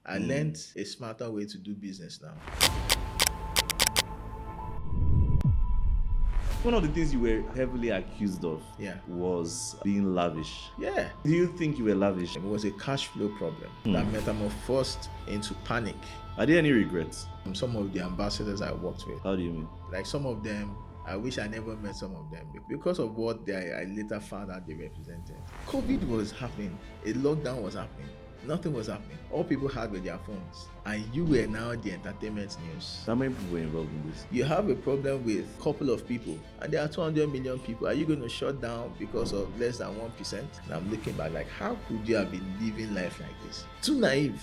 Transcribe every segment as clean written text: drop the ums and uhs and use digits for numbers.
I learned a smarter way to do business now. One of the things you were heavily accused of Yeah. was being lavish. Yeah. Do you think you were lavish? It was a cash flow problem that metamorphosed into panic. Are there any regrets? Some of the ambassadors I worked with, How do you mean? like some of them, I wish I never met some of them because of what I later found out they represented. COVID was happening, a lockdown was happening, nothing was happening. All people had were their phones, and you were now the entertainment news. How many people were involved in this? You have a problem with a couple of people, and there are 200 million people. Are you going to shut down because of less than 1%? And I'm looking back like, how could you have been living life like this? Too naive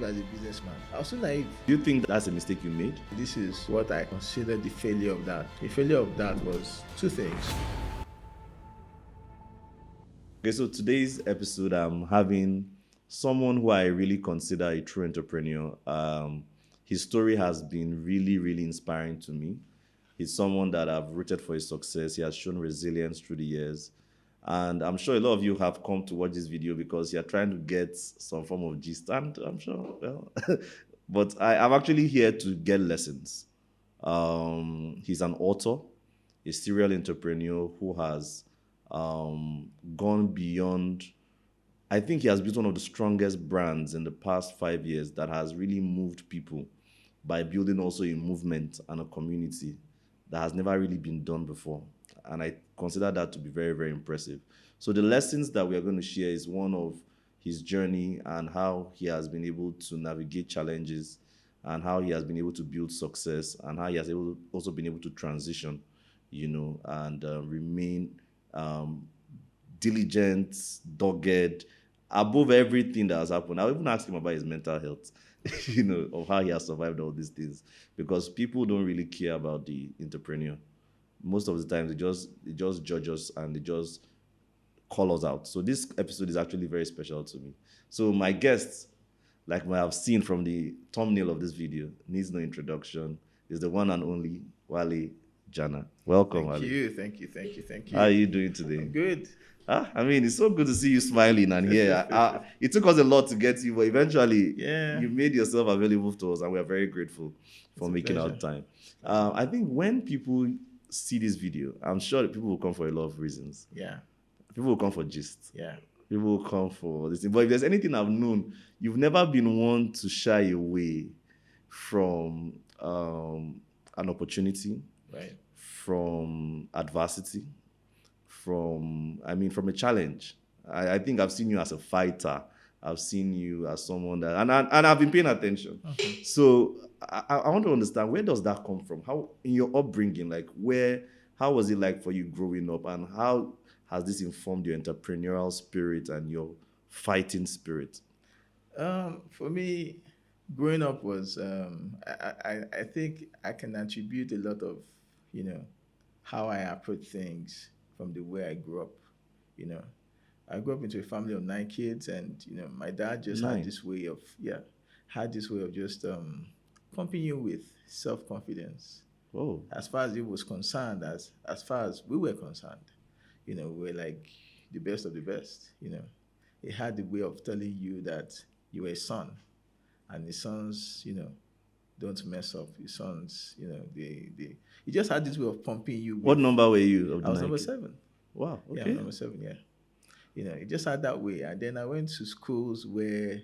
as a businessman. I was too naive. Do you think that's a mistake you made? This is what I consider the failure of that. The failure of that was two things. Okay, so today's episode, I'm having someone who I really consider a true entrepreneur. His story has been really, really inspiring to me. He's someone that I've rooted for his success. He has shown resilience through the years. And I'm sure a lot of you have come to watch this video because you're trying to get some form of gist. And I'm sure, well, but I'm actually here to get lessons. He's an author, a serial entrepreneur who has gone beyond. I think he has built one of the strongest brands in the past 5 years that has really moved people by building also a movement and a community that has never really been done before. And I consider that to be very, very impressive. So the lessons that we are going to share is one of his journey and how he has been able to navigate challenges and how he has been able to build success and how he has also been able to transition, and remain diligent, dogged, above everything that has happened. I'll even ask him about his mental health, of how he has survived all these things. Because people don't really care about the entrepreneur. Most of the time, they just judge us and they just call us out. So this episode is actually very special to me. So my guest, like I have seen from the thumbnail of this video, needs no introduction, is the one and only Wale Jana. Welcome, Wale. Thank you. How are you doing today? I'm good. I mean, it's so good to see you smiling and here. It took us a lot to get you, but eventually you made yourself available to us, and we are very grateful for making our time. I think when people see this video, I'm sure that people will come for a lot of reasons. Yeah. People will come for gist. Yeah. People will come for this thing. But if there's anything I've known, you've never been one to shy away from an opportunity, right, from adversity, from a challenge. I think I've seen you as a fighter. I've seen you as someone that, and I've been paying attention. Okay. So I want to understand, where does that come from? How, in your upbringing, how was it like for you growing up, and how has this informed your entrepreneurial spirit and your fighting spirit? For me, growing up was, I think I can attribute a lot of, how I approach things from the way I grew up. I grew up into a family of 9 kids, and my dad just had this way of just pumping you with self-confidence. Oh. As far as it was concerned, as far as we were concerned, we were like the best of the best. He had the way of telling you that you were a son, and the sons, don't mess up. Your sons, he just had this way of pumping you. What number were you? I was number 7. Wow. Okay. Yeah, I was number 7. Yeah. It just had that way. And then I went to schools where,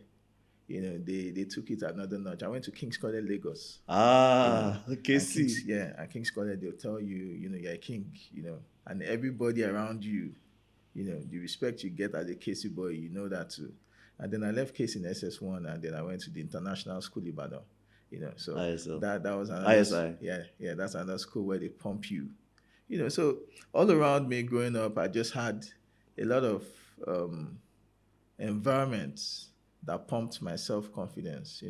they took it another notch. I went to King's College, Lagos. Okay. At King's College, they'll tell you, you're a king, and everybody around you, the respect you get as a Casey boy, you know that too. And then I left Casey in SS1, and then I went to the International School Ibadan. So ISL. that was another ISI. Yeah, that's another school where they pump you. So all around me growing up, I just had a lot of environments that pumped my self-confidence,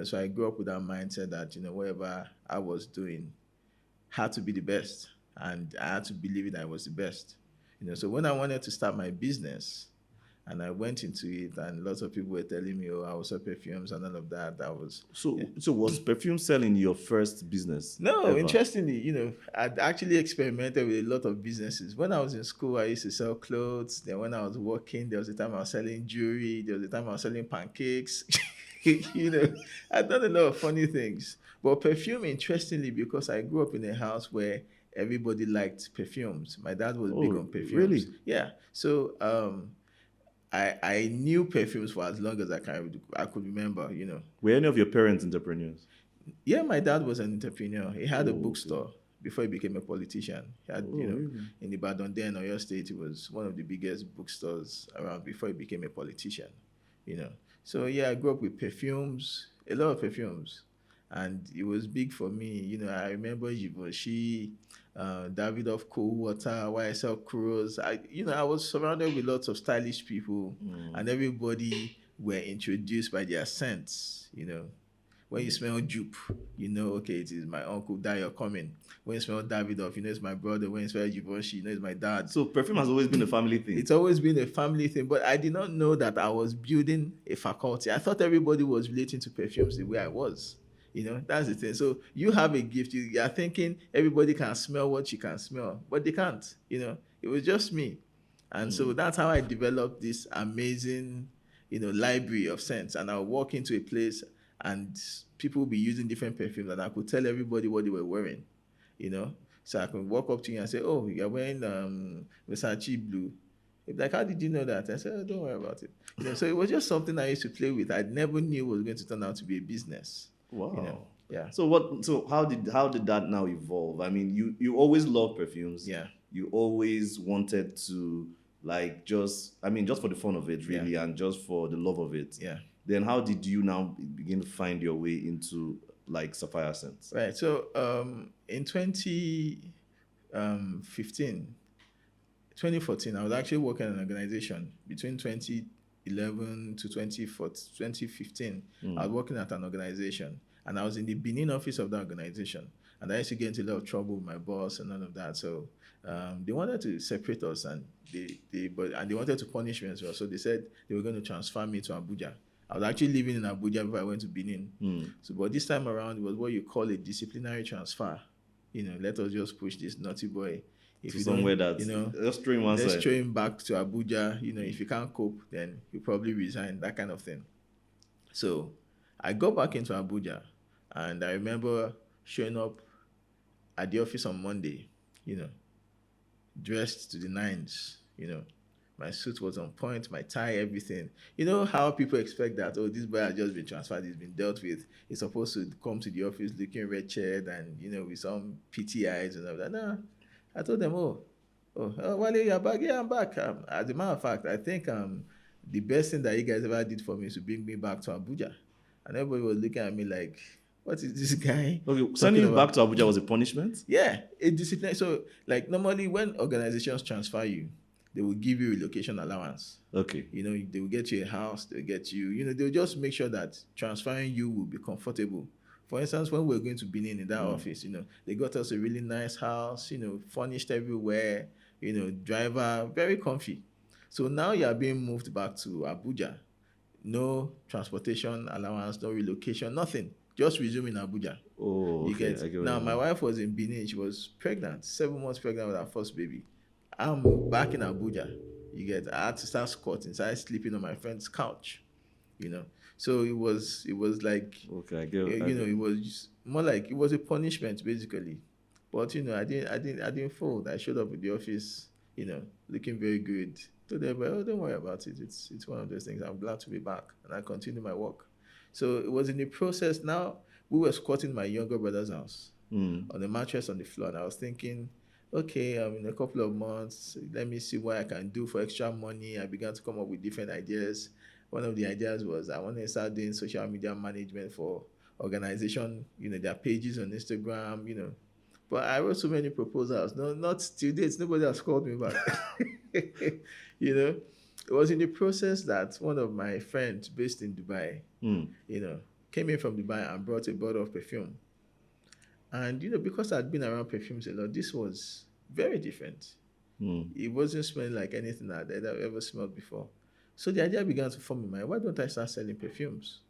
So I grew up with that mindset that, whatever I was doing had to be the best, and I had to believe that I was the best. So when I wanted to start my business, and I went into it, and lots of people were telling me, I will sell perfumes and all of that. So was perfume selling your first business? No, ever? Interestingly, I'd actually experimented with a lot of businesses. When I was in school, I used to sell clothes. Then when I was working, there was a time I was selling jewelry. There was a time I was selling pancakes. you know, I've done a lot of funny things. But perfume, interestingly, because I grew up in a house where everybody liked perfumes. My dad was big Oh, on perfumes. really? Yeah. So I knew perfumes for as long as I could remember, Were any of your parents entrepreneurs? Yeah, my dad was an entrepreneur. He had a Oh, okay. bookstore before he became a politician. He had, Oh, really? in Ibadan then, Oyo State, it was one of the biggest bookstores around before he became a politician, you know. So yeah, I grew up with perfumes, a lot of perfumes. And it was big for me. I remember Givenchy, Davidoff Cool Water, YSL Cruise. I was surrounded with lots of stylish people, and everybody were introduced by their scents, when you smell Jupe, okay, it is my uncle Dio coming. When you smell Davidoff, it's my brother. When you smell Givenchy, it's my dad. So perfume has always been a family thing. It's always been a family thing, but I did not know that I was building a faculty. I thought everybody was relating to perfumes the way I was. That's the thing. So you have a gift. You are thinking everybody can smell what you can smell, but they can't. It was just me. And so that's how I developed this amazing, library of scents. And I'll walk into a place and people will be using different perfumes, and I could tell everybody what they were wearing, you know. So I can walk up to you and say, "Oh, you're wearing Versace blue." They'd be like, "How did you know that?" I said, "Oh, don't worry about it." So it was just something I used to play with. I never knew it was going to turn out to be a business. Wow. Yeah. So how did that now evolve? I mean, you always loved perfumes. Yeah. You always wanted to just for the fun of it, really, and just for the love of it. Yeah. Then how did you now begin to find your way into Sapphire Scents? Right. So in 2015, 2014, I was actually working in an organization between 2011 to 2015. I was working at an organization, and I was in the Benin office of that organization. And I used to get into a lot of trouble with my boss and all of that. So they wanted to separate us, and they wanted to punish me as well. So they said they were going to transfer me to Abuja. I was actually living in Abuja before I went to Benin. So, but this time around, it was what you call a disciplinary transfer. Let us just push this naughty boy. If to somewhere that, just throw him one side. Let's throw him back to Abuja. If you can't cope, then you probably resign, that kind of thing. So I go back into Abuja, and I remember showing up at the office on Monday, dressed to the nines, my suit was on point, my tie, everything. You know how people expect that, oh, this boy has just been transferred, he's been dealt with. He's supposed to come to the office looking wretched and, with some pity eyes and all that. No, I told them, Wale, you're back? Yeah, I'm back. As a matter of fact, I think the best thing that you guys ever did for me is to bring me back to Abuja. And everybody was looking at me like, what is this guy? Okay, sending you back to Abuja was a punishment? Yeah, a discipline. So, normally when organizations transfer you, they will give you relocation allowance. Okay. They will get you a house, they'll get you, they'll just make sure that transferring you will be comfortable. For instance, when we were going to Benin in that office, they got us a really nice house, furnished everywhere, driver, very comfy. So now you are being moved back to Abuja. No transportation allowance, no relocation, nothing. Just resume in Abuja. Oh, okay. You get. Now, my wife was in Benin. She was pregnant, 7 months pregnant with her first baby. I'm back in Abuja. You get. I had to start squatting, started sleeping on my friend's couch. So it was like, okay, I get. It was more like it was a punishment basically. But I didn't fold. I showed up at the office, looking very good. Told them, oh, don't worry about it. It's one of those things. I'm glad to be back, and I continued my work. So it was in the process. Now we were squatting my younger brother's house on the mattress on the floor, and I was thinking, okay, in a couple of months, let me see what I can do for extra money. I began to come up with different ideas. One of the ideas was I wanted to start doing social media management for organization, their pages on Instagram, But I wrote so many proposals. No, not till date. Nobody has called me back. It was in the process that one of my friends based in Dubai, came in from Dubai and brought a bottle of perfume. And, because I'd been around perfumes a lot, this was very different. It wasn't smelling like anything I'd ever smelled before. So the idea began to form in my mind, why don't I start selling perfumes?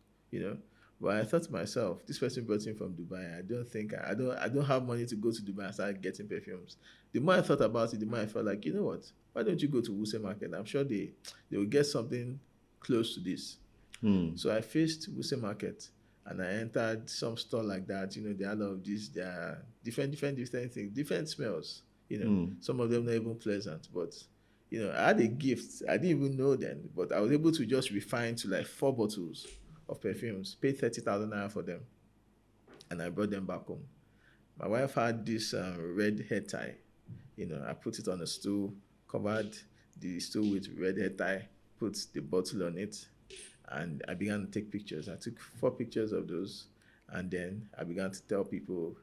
But I thought to myself, this person brought in from Dubai. I don't have money to go to Dubai and start getting perfumes. The more I thought about it, the more I felt like, you know what? Why don't you go to Wuse Market? I'm sure they will get something close to this. So I faced Wuse Market and I entered some store like that. They had all of these, there are different things, different smells. Some of them not even pleasant, but I had a gift. I didn't even know then, but I was able to just refine to like 4 bottles of perfumes, paid 30,000 naira for them, and I brought them back home. My wife had this red hair tie. I put it on a stool, covered the stool with red hair tie, put the bottle on it, and I began to take pictures. I took 4 pictures of those, and then I began to tell people,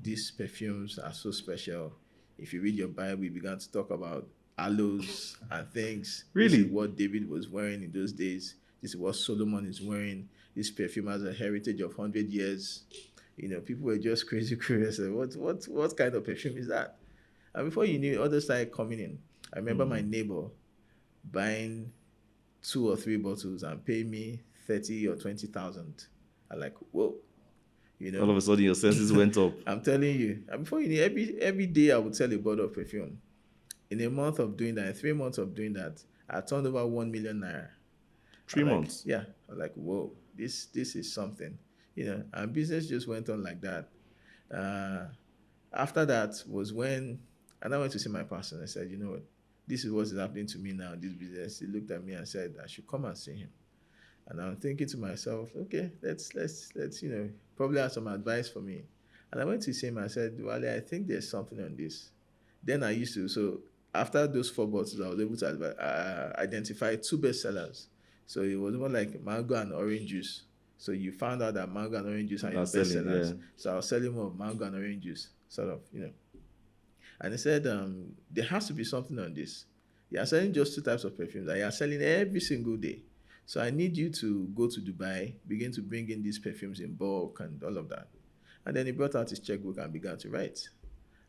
these perfumes are so special. If you read your Bible, we began to talk about aloes and things. This Really? is what David was wearing in those days. This is what Solomon is wearing. This perfume has a heritage of 100 years. People were just crazy curious. What kind of perfume is that? And before you knew it, others started coming in. I remember my neighbor buying 2 or 3 bottles and paying me 30 or 20,000. I'm like, whoa, All of a sudden, your senses went up. I'm telling you. And before you knew, every day I would sell a bottle of perfume. In a month of doing that, in 3 months of doing that, I turned over 1 million naira. 3 months. Yeah, I was like, whoa, this is something, and business just went on like that. After that was when, and I went to see my pastor and I said, you know what, this is what is happening to me now, this business. He looked at me and said, I should come and see him. And I'm thinking to myself, okay, let's probably have some advice for me. And I went to see him and I said, Wale, I think there's something on this. Then I used to, so after those 4 bottles, I was able to identify 2 bestsellers. So it was more like mango and orange juice. So you found out that mango and orange juice are your bestsellers. Yeah. So I was selling more of mango and orange juice, sort of. And he said, there has to be something on this. You are selling just 2 types of perfumes, and you are selling every single day. So I need you to go to Dubai, begin to bring in these perfumes in bulk and all of that. And then he brought out his checkbook and began to write.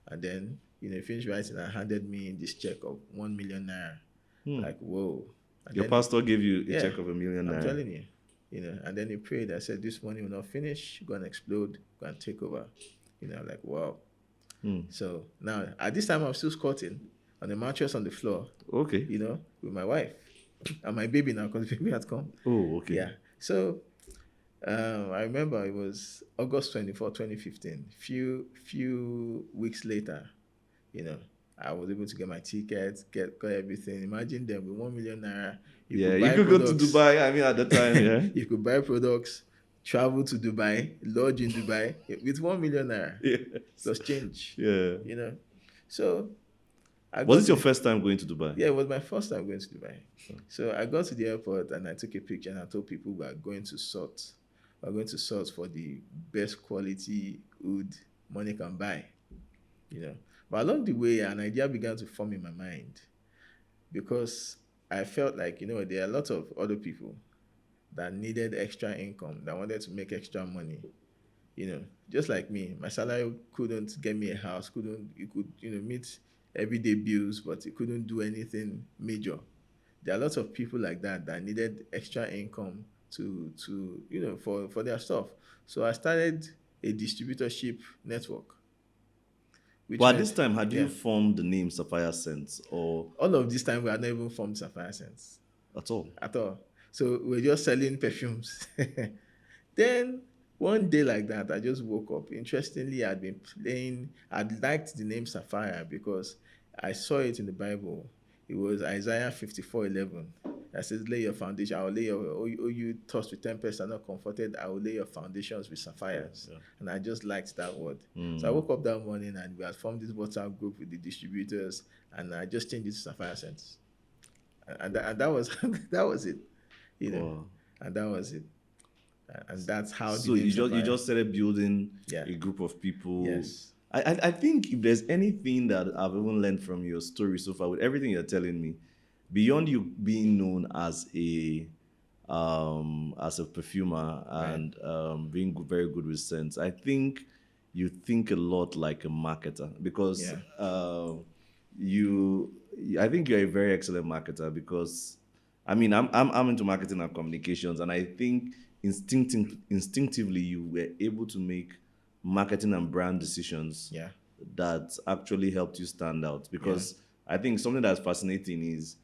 And then, he finished writing and handed me this check of 1 million naira. Like, whoa. And your pastor gave you a check of 1 million naira. I'm telling you. And then he prayed. I said, this money will not finish. Go and explode. Go and take over. Like, wow. So now, at this time, I'm still squatting on a mattress on the floor. Okay. With my wife and my baby now, because the baby had come. Oh, okay. Yeah. So I remember it was August 24, 2015. Few weeks later, I was able to get my tickets, got everything. Imagine them with 1 million naira. You could go to Dubai. I mean, at the time, yeah. You could buy products, travel to Dubai, lodge in Dubai with 1 million naira. Yeah. Plus change. Yeah. So was it your first time going to Dubai? Yeah, it was my first time going to Dubai. So I got to the airport and I took a picture and I told people we are going to sort. We're going to sort for the best quality wood money can buy. But along the way, an idea began to form in my mind because I felt like, there are a lot of other people that needed extra income, that wanted to make extra money. Just like me, my salary couldn't get me a house, it could meet everyday bills, but it couldn't do anything major. There are lots of people like that needed extra income to for their stuff. So I started a distributorship network. But at this time, had you formed the name Sapphire Scents, or all of this time we had not even formed Sapphire Scents at all? At all. So we're just selling perfumes. Then one day like that, I just woke up. Interestingly, I'd liked the name Sapphire because I saw it in the Bible. It was Isaiah 54:11. That says, lay your foundation. I will lay you tossed with tempest and not comforted. I will lay your foundations with sapphires. Yeah. And I just liked that word. So I woke up that morning and we had formed this WhatsApp group with the distributors, and I just changed it to Sapphire Scents. And that was that was it. Wow. And that was it. And that's how. So you just started building a group of people. Yes. I think if there's anything that I've even learned from your story so far, with everything you're telling me, beyond you being known as a perfumer and being very good with scents, I think you think a lot like a marketer because I think you're a very excellent marketer because I'm into marketing and communications, and I think instinctively you were able to make marketing and brand decisions that actually helped you stand out because I think something that's fascinating is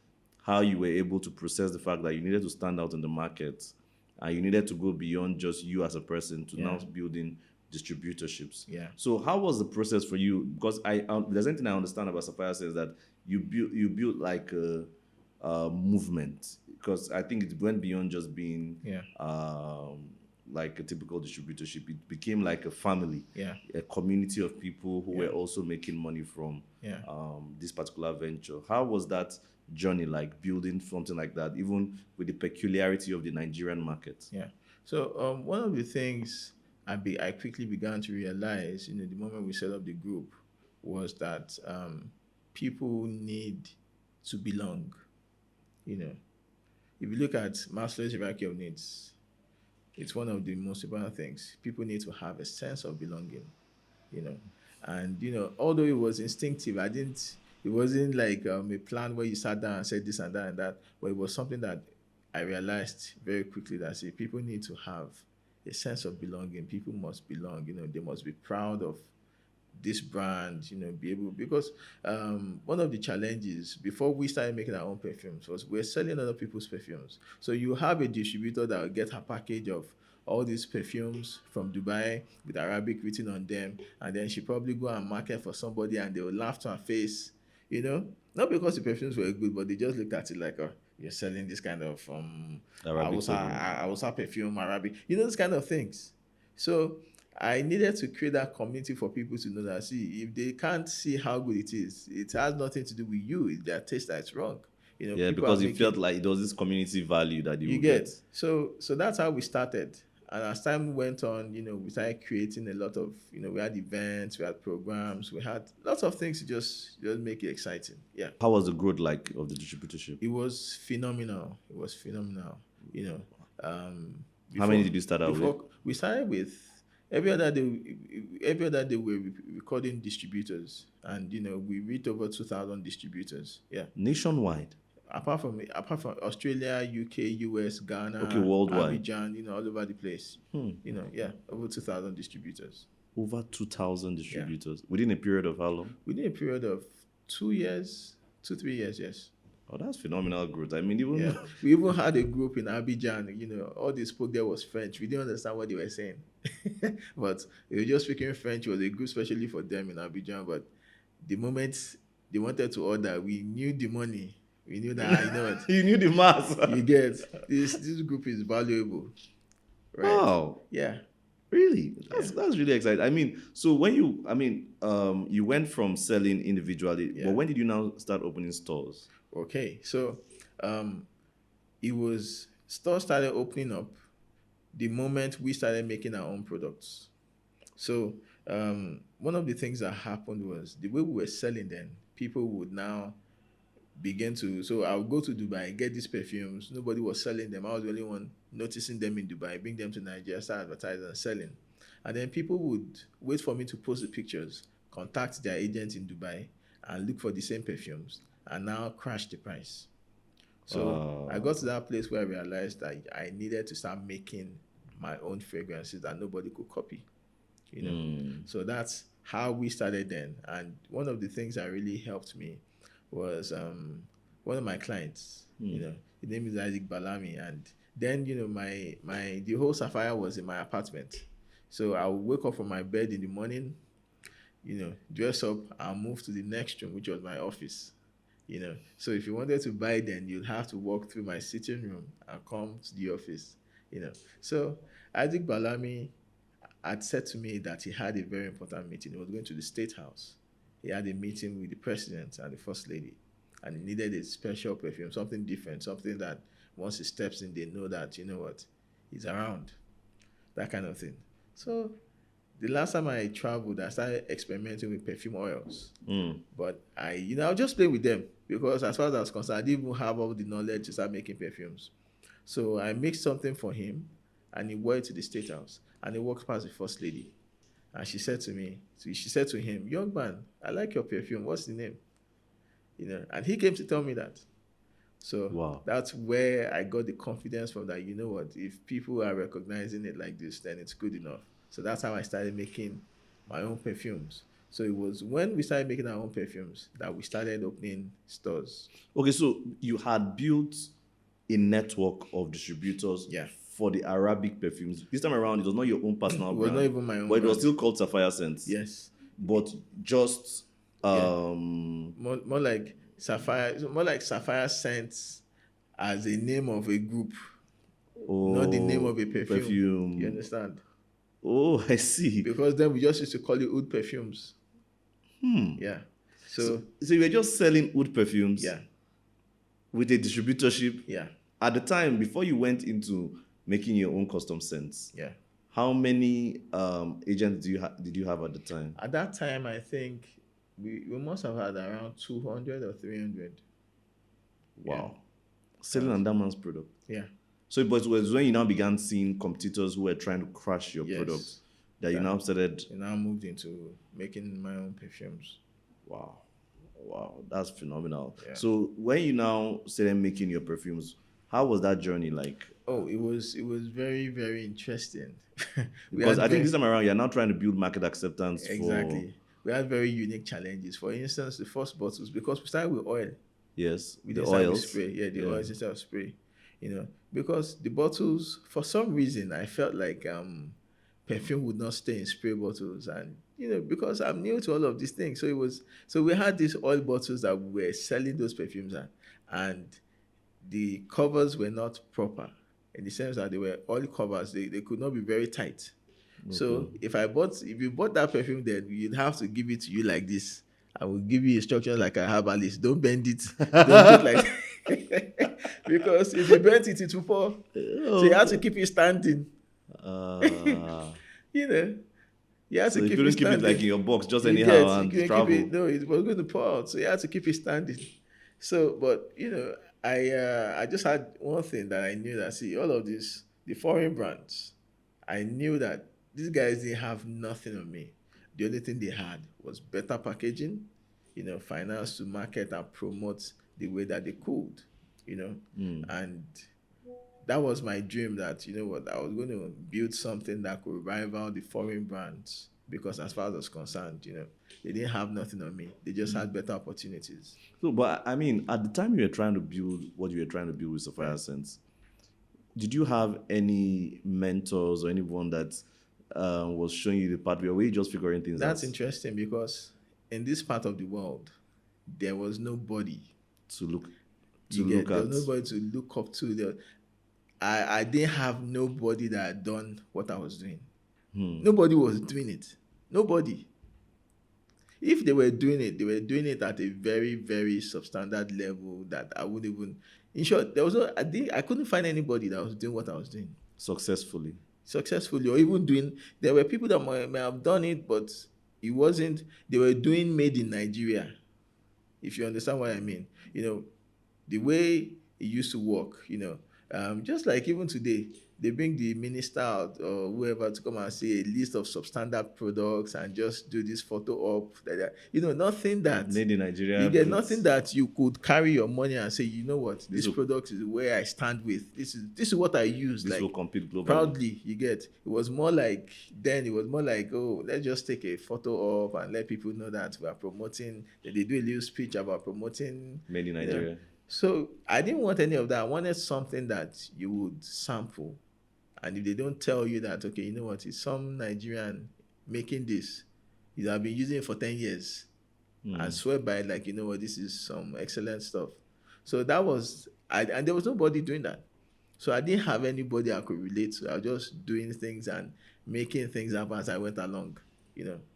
how you were able to process the fact that you needed to stand out in the market and you needed to go beyond just you as a person to now building distributorships. Yeah. So how was the process for you? Because there's anything I understand about Sapphire says that you built like a movement, because I think it went beyond just being like a typical distributorship. It became like a family, a community of people who were also making money from this particular venture. How was that journey like, building something like that, even with the peculiarity of the Nigerian market? Yeah. So one of the things I quickly began to realize, the moment we set up the group, was that people need to belong. If you look at Maslow's hierarchy of needs, it's one of the most important things. People need to have a sense of belonging. And although it was instinctive, it wasn't like a plan where you sat down and said this and that and that, but it was something that I realized very quickly, that people need to have a sense of belonging. People must belong. They must be proud of this brand. Be able, because one of the challenges before we started making our own perfumes was we're selling other people's perfumes. So you have a distributor that will get a package of all these perfumes from Dubai with Arabic written on them, and then she probably go and market for somebody, and they will laugh to her face. Not because the perfumes were good, but they just looked at it like, oh, you're selling this kind of Arabic Hausa perfume, Arabic, those kind of things. So I needed to create that community for people to know that, see, if they can't see how good it is, it has nothing to do with you. It's their taste that's wrong. Because you felt like there was this community value that you would get. So that's how we started. And as time went on, we started creating a lot of, we had events, we had programs, we had lots of things to just make it exciting. Yeah. How was the growth like of the distributorship? It was phenomenal. How many did you start out with? We started with every other day we were recording distributors, and we reached over 2,000 distributors. Yeah. Nationwide. Apart from Australia, UK, US, Ghana, okay, worldwide, Abuja, all over the place. Over 2,000 distributors. Over 2,000 distributors within a period of how long? Within a period of 2 years, 2-3 years, yes. Oh, that's phenomenal growth. I mean, we even had a group in Abuja. All they spoke there was French. We didn't understand what they were saying, but they were just speaking French. It was a group especially for them in Abuja. But the moment they wanted to order, we knew the money. We knew that, you knew the mass. You get, this group is valuable. Right? Wow. Yeah. Really? That's really exciting. I mean, so when you went from selling individually, but when did you now start opening stores? Okay. So stores started opening up the moment we started making our own products. So one of the things that happened was the way we were selling then, people would now so I would go to Dubai, get these perfumes. Nobody was selling them. I was the only one noticing them in Dubai, bring them to Nigeria, start advertising and selling. And then people would wait for me to post the pictures, contact their agents in Dubai, and look for the same perfumes, and now crash the price. So I got to that place where I realized that I needed to start making my own fragrances that nobody could copy. So that's how we started then. And one of the things that really helped me was one of my clients. His name is Adewale, and then the whole Sapphire was in my apartment. So I would wake up from my bed in the morning, dress up and move to the next room, which was my office. So if you wanted to buy, then you'd have to walk through my sitting room and come to the office. So Adewale had said to me that he had a very important meeting. He was going to the State House. He had a meeting with the president and the first lady, and he needed a special perfume, something different, something that once he steps in, they know that, he's around, that kind of thing. So the last time I traveled, I started experimenting with perfume oils. But I just play with them, because as far as I was concerned, I didn't even have all the knowledge to start making perfumes. So I mixed something for him, and he wore it to the State House, and he walked past the first lady. And she said to him, "Young man, I like your perfume. What's the name?" And he came to tell me that. So that's where I got the confidence from that, if people are recognizing it like this, then it's good enough. So that's how I started making my own perfumes. So it was when we started making our own perfumes that we started opening stores. Okay, so you had built a network of distributors Yeah. for the Arabic perfumes. This time around, it was not your own personal It was brand. not even my own but it was brand. still called Sapphire Scents. Yes. But just More like Sapphire Scents as a name of a group, not the name of a perfume. You understand? Oh, I see. Because then we just used to call it oud perfumes. Yeah. So you were just selling oud perfumes. Yeah. With a distributorship. Yeah. At the time, before you went into making your own custom scents. Yeah. How many agents did you have at the time? At that time, I think we must have had around 200 or 300. Wow. Yeah. Selling on that man's product. Yeah. So it was when you now began seeing competitors who were trying to crush your product that you now started. You now moved into making my own perfumes. Wow. That's phenomenal. Yeah. So when you now started making your perfumes, how was that journey like? Oh, it was very, very interesting. Because I think this time around, you're now trying to build market acceptance. Exactly. We had very unique challenges. For instance, the first bottles, because we started with oil. Yes, we didn't start with spray. Yeah, the oils instead of spray. Because the bottles, for some reason, I felt like perfume would not stay in spray bottles, and because I'm new to all of these things, so we had these oil bottles that we were selling those perfumes at, and the covers were not proper in the sense that they were oil covers. They could not be very tight. Okay. So if you bought that perfume, then you'd have to give it to you like this. I will give you instructions like I have Alice. Don't bend it. Don't do it like because if you bend it, it will fall. So you have to keep it standing. You have to keep it standing. Keep it like in your box, just anyhow and travel. It was going to pour out. So you have to keep it standing. So, but I just had one thing that I knew that, see, all of this, the foreign brands, I knew that these guys didn't have nothing on me. The only thing they had was better packaging, finance to market and promote the way that they could, and that was my dream that, I was going to build something that could rival the foreign brands, because as far as I was concerned, they didn't have nothing on me. They just had better opportunities. So, but I mean, at the time you were trying to build what you were trying to build with Sapphire Scents, did you have any mentors or anyone that was showing you the pathway, or were you just figuring things out? That's interesting, because in this part of the world, there was nobody to look at. There was nobody to look up to. I didn't have nobody that had done what I was doing. Nobody was doing it. Nobody. If they were doing it, they were doing it at a very, very substandard level that I wouldn't even. In short, I couldn't find anybody that was doing what I was doing successfully, or even doing. There were people that may have done it, but it wasn't. They were doing made in Nigeria. If you understand what I mean, the way it used to work. Just like even today, they bring the minister out or whoever to come and say a list of substandard products and just do this photo op. Nothing that made in Nigeria. You get nothing that you could carry your money and say, you know what, this product is where I stand with. This is what I use. This will compete globally. Proudly, you get. It was more like oh, let's just take a photo of and let people know that we are promoting. They do a little speech about promoting made in Nigeria. So I didn't want any of that. I wanted something that you would sample. And if they don't tell you that, okay, you know what, it's some Nigerian making this, you have been using it for 10 years and swear by it, like, you know what, this is some excellent stuff. So that was, and there was nobody doing that. So I didn't have anybody I could relate to. I was just doing things and making things happen as I went along,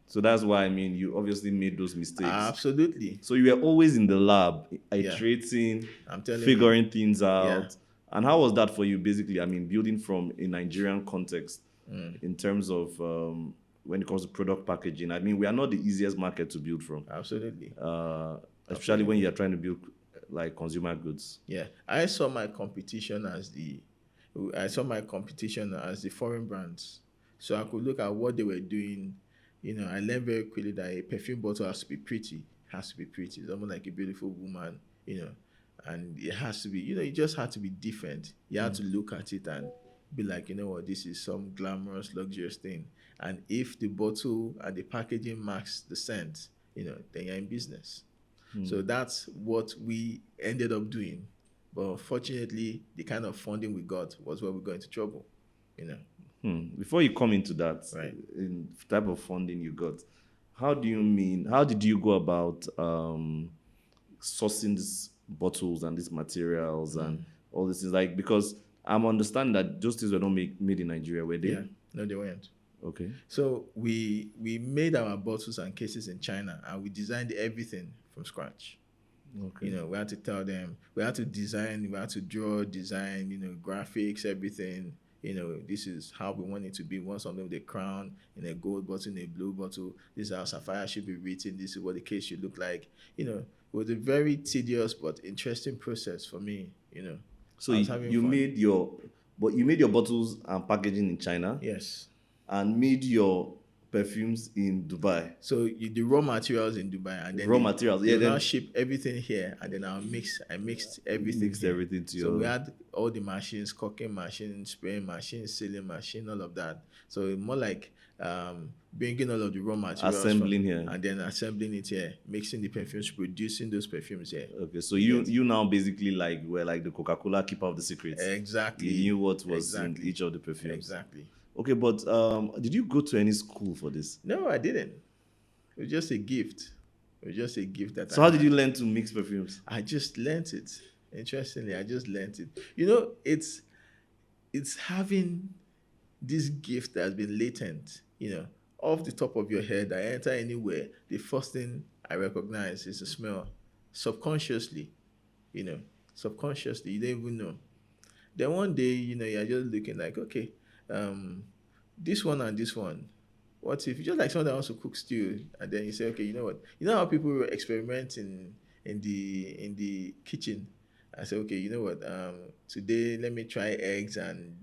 So that's why, you obviously made those mistakes. Absolutely. So you were always in the lab, iterating, figuring things out. Yeah. And how was that for you, basically? Building from a Nigerian context in terms of when it comes to product packaging. We are not the easiest market to build from. Absolutely. Especially when you're trying to build like consumer goods. Yeah. I saw my competition as the foreign brands. So I could look at what they were doing. I learned very quickly that a perfume bottle has to be pretty. It's almost like a beautiful woman, and it has to be, it just had to be different. You had to look at it and be like, you know what, this is some glamorous, luxurious thing. And if the bottle and the packaging match the scent, then you're in business. So that's what we ended up doing. But unfortunately, the kind of funding we got was where we got into trouble, Before you come into that, Right. in type of funding you got, how did you go about sourcing these bottles and these materials and all this is like, because I'm understanding that those things were not made in Nigeria, were they? Yeah, no, they weren't. Okay. So we made our bottles and cases in China, and we designed everything from scratch. Okay. We had to tell them, we had to design, we had to draw, design, graphics, everything. This is how we want it to be. We want something with a crown, in a gold bottle, in a blue bottle. This is how Sapphire should be written. This is what the case should look like. It was a very tedious but interesting process for me. So I was having you fun. made your bottles and packaging in China, Yes. and made your perfumes in Dubai. So the raw materials in Dubai, and then Raw materials, yeah, they now then- ship everything here, and then I mixed everything. Mixed here. everything to So your- we had all the machines, cooking machine, spraying machine, sealing machine, all of that. So more like bringing all of the raw materials, Assembling here. and then assembling it here, mixing the perfumes, producing those perfumes here. Okay, so you now basically were like the Coca-Cola keeper of the secrets. Exactly. You knew what was Exactly. in each of the perfumes. Exactly. Okay, but did you go to any school for this? No, I didn't. It was just a gift. It was just a gift that. So how did you learn to mix perfumes? I just learned it. Interestingly, I just learned it. It's having this gift that has been latent, off the top of your head. I enter anywhere, the first thing I recognize is the smell. Subconsciously, subconsciously, you don't even know. Then one day, you're just looking like, okay, this one and this one. What if just like someone that wants to cook stew, and then you say, okay, you know what? You know how people experiment in the kitchen. I say, okay, you know what? Today let me try eggs and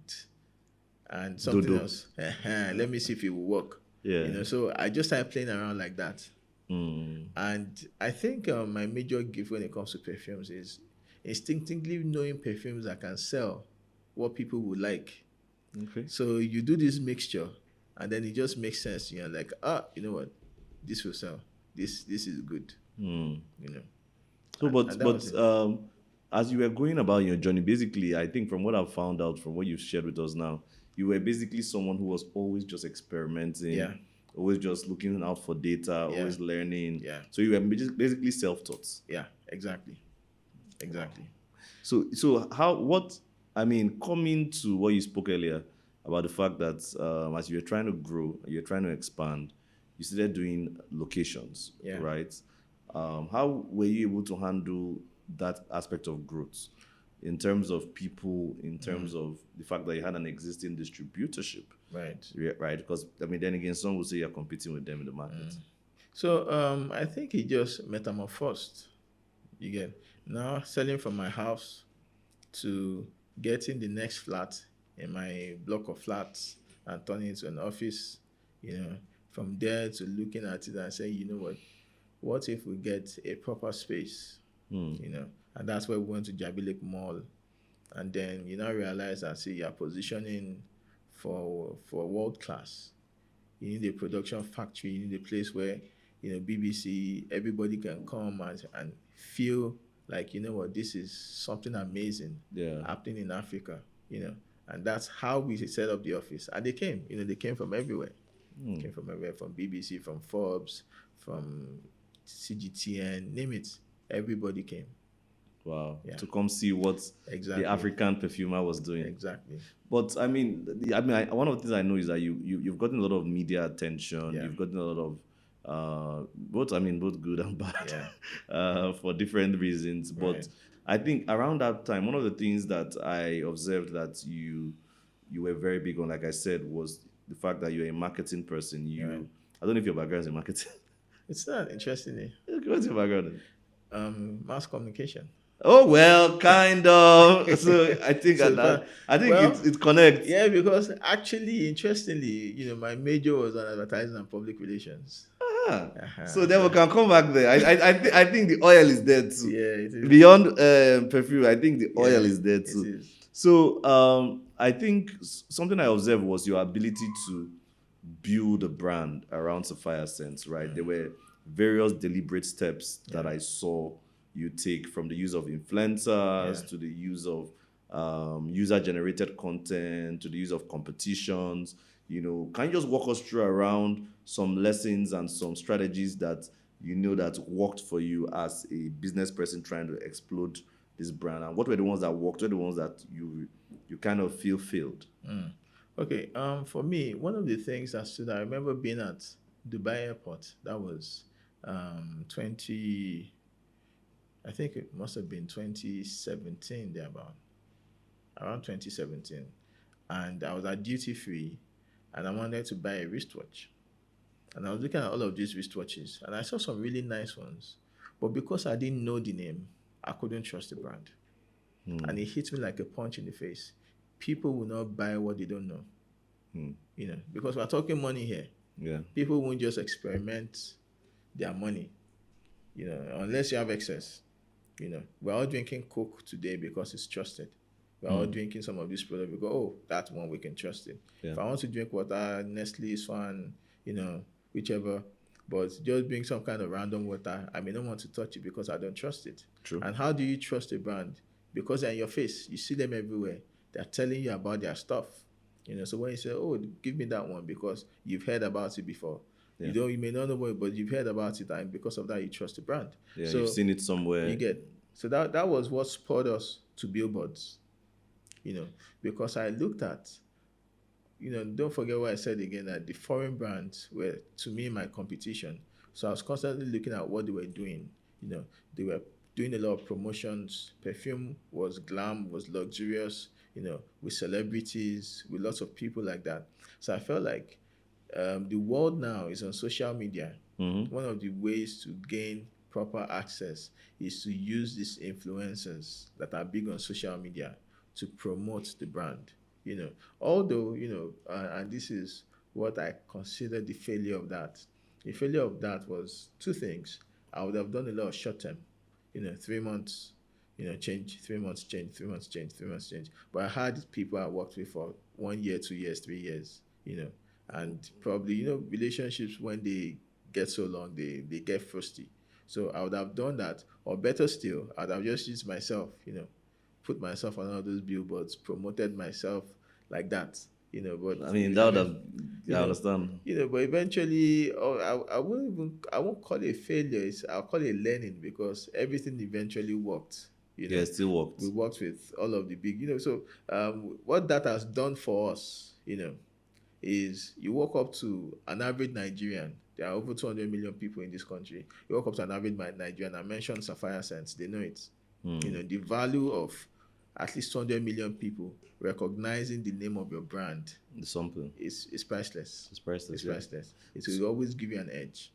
something Dodo. else. Let me see if it will work. Yeah. So I just started playing around like that. Mm. And I think my major gift when it comes to perfumes is instinctively knowing perfumes that can sell what people would like. Okay. So you do this mixture, and then it just makes sense. You're like, you know what? This will sell. This is good. Mm. So, And that was but as you were going about your journey, basically, I think from what I've found out from what you've shared with us now, you were basically someone who was always just experimenting, Yeah. always just looking out for data, Yeah. always learning. Yeah. So you were basically self-taught. Yeah, exactly. So coming to what you spoke earlier about the fact that as you were trying to grow, you're trying to expand, you started doing locations, Yeah. right? How were you able to handle that aspect of growth in terms of people, in terms of the fact that you had an existing distributorship, Right. right? Because then again, some would say you're competing with them in the market. So I think it just metamorphosed. You get now selling from my house to getting the next flat in my block of flats and turning it to an office. From there to looking at it and saying, you know what if we get a proper space? And that's where we went to Jabi Mall. And then you now realize that you're positioning for world class. You need a production factory, you need a place where, BBC, everybody can come and feel like, this is something amazing happening in Africa, And that's how we set up the office. And they came, they came from everywhere. Came from everywhere, from BBC, from Forbes, from CGTN, name it. Everybody came. Wow. Yeah. To come see what Exactly. the African perfumer was doing. Exactly. But one of the things I know is that you've gotten a lot of media attention. Yeah. You've gotten a lot of both good and bad, Yeah. for different reasons. But Right. I think around that time, one of the things that I observed that you were very big on, like I said, was the fact that you're a marketing person. Right. I don't know if your background is in marketing. It's not interesting. What's your background? Mass communication. Oh well, kind of. So I think it connects. Yeah, because actually, interestingly, my major was on advertising and public relations. So then we can come back there. I think the oil is there too. Yeah, it is. Beyond perfume, I think the oil is there It too. is. So I think something I observed was your ability to build a brand around Sapphire Scents, right? There were various deliberate steps that I saw you take, from the use of Yeah. influencers to the use of user-generated content to the use of competitions. Can you just walk us through around some lessons and some strategies that that worked for you as a business person trying to explode this brand? And what were the ones that worked? What were the ones that you kind of feel failed? Okay. For me, one of the things that stood out, I remember being at Dubai Airport. That was 20. I think it must have been 2017, thereabout, around 2017. And I was at duty free, and I wanted to buy a wristwatch. And I was looking at all of these wristwatches, and I saw some really nice ones. But because I didn't know the name, I couldn't trust the brand. And it hit me like a punch in the face. People will not buy what they don't know, because we're talking money here. Yeah. People won't just experiment their money, unless you have excess. We're all drinking Coke today because it's trusted. We're all drinking some of this product because, oh, that one we can trust it. Yeah. If I want to drink water, Nestle is fine, whichever. But just drink some kind of random water, I may not want to touch it because I don't trust it. True. And how do you trust a brand? Because they're in your face. You see them everywhere. They're telling you about their stuff. So when you say, oh, give me that one because you've heard about it before. Yeah. You may not know what, but you've heard about it, and because of that, you trust the brand. Yeah, so you've seen it somewhere. you get. So that was what spurred us to billboards. Because I looked at, don't forget what I said again, that the foreign brands were, to me, my competition. So I was constantly looking at what they were doing. They were doing a lot of promotions. Perfume was glam, was luxurious, with celebrities, with lots of people like that. So I felt like the world now is on social media. One of the ways to gain proper access is to use these influencers that are big on social media to promote the brand. Although, and this is what I consider the failure of that. The failure of that was two things. I would have done a lot of short term, 3 months, change, 3 months, change, 3 months, change, 3 months, change. But I had people I worked with for 1 year, 2 years, 3 years, and probably, relationships, when they get so long, they get frosty. So I would have done that, or better still, I'd have just used myself, put myself on all those billboards, promoted myself like that, But I mean, that would have, you I know, understand. but eventually, I won't call it a failure. I'll call it learning because everything eventually worked. Yeah, it still worked. We worked with all of the big, So what that has done for us, is you walk up to an average Nigerian. There are over 200 million people in this country. You walk up to an average Nigerian. I mentioned Sapphire Scents. They know it. The value of at least 200 million people recognizing the name of your brand Something. is priceless. It's priceless. It's priceless. It will always give you an edge.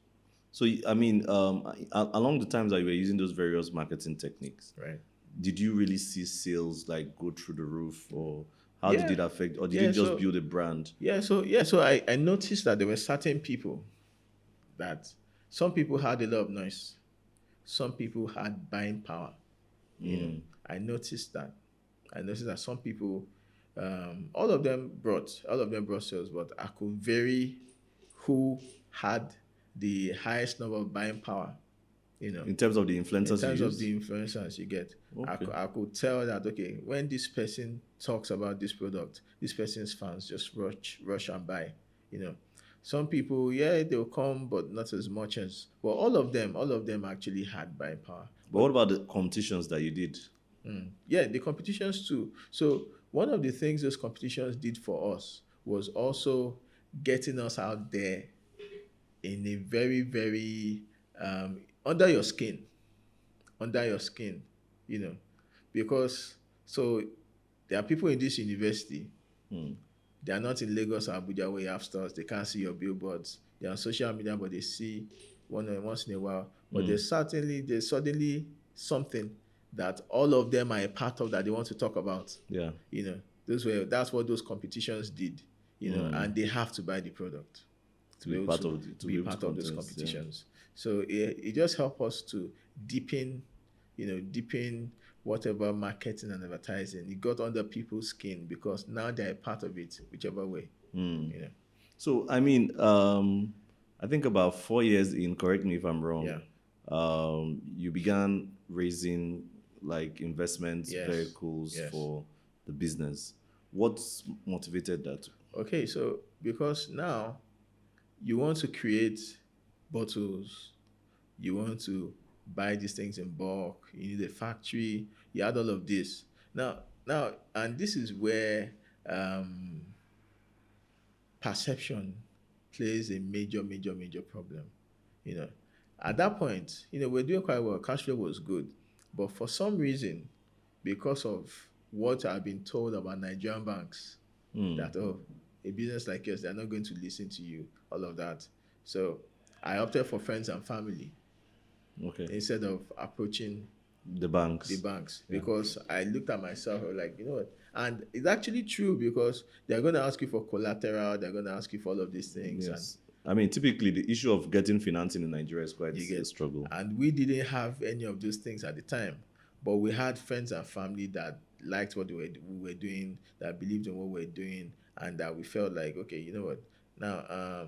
So, I mean, along the times that you were using those various marketing techniques, Right. did you really see sales like go through the roof, or how Yeah. did it affect, or did Yeah, it just so- build a brand? So I noticed that there were certain people that some people had a lot of noise. Some people had buying power. I noticed that. Some people, all of them brought sales, but I could vary who had the highest number of buying power. In terms of the In influencers terms you of use? the influencers you get, Okay. I could tell that, okay, when this person talks about this product, this person's fans just rush and buy. Some people, yeah, they'll come, but not as much as. But all of them actually had buying power. But what about the competitions that you did? Yeah, the competitions too. So one of the things those competitions did for us was also getting us out there in a very, very under your skin, you know, because so there are people in this university. They are not in Lagos or Abuja where you have stores. They can't see your billboards. They're on social media, but they see once in a while. But there's suddenly something that all of them are a part of that they want to talk about. Yeah. That's what those competitions did. And they have to buy the product to be able to be part of those competitions. So it just helped us to deepen whatever marketing and advertising. It got under people's skin because now they're a part of it, whichever way. You know. So, I mean, I think about 4 years in, correct me if I'm wrong, Yeah. you began raising like investment Yes. vehicles Yes. for the business. What's motivated that? Okay, so because now you want to create bottles, you want to buy these things in bulk, you need a factory, you add all of this. Now, and this is where perception plays a major problem. You know, at that point, we're doing quite well. Cash flow was good, but for some reason, because of what I've been told about Nigerian banks, that a business like yours, they're not going to listen to you, all of that. So I opted for friends and family Okay. instead of approaching The banks. the banks because I looked at myself, I was like, you know what? And it's actually true because they're going to ask you for collateral, they're going to ask you for all of these things. Yes. I mean, typically the issue of getting financing in Nigeria is quite a struggle. And we didn't have any of those things at the time, but we had friends and family that liked what we were doing, that believed in what we were doing, and that we felt like, okay, you know what? Now,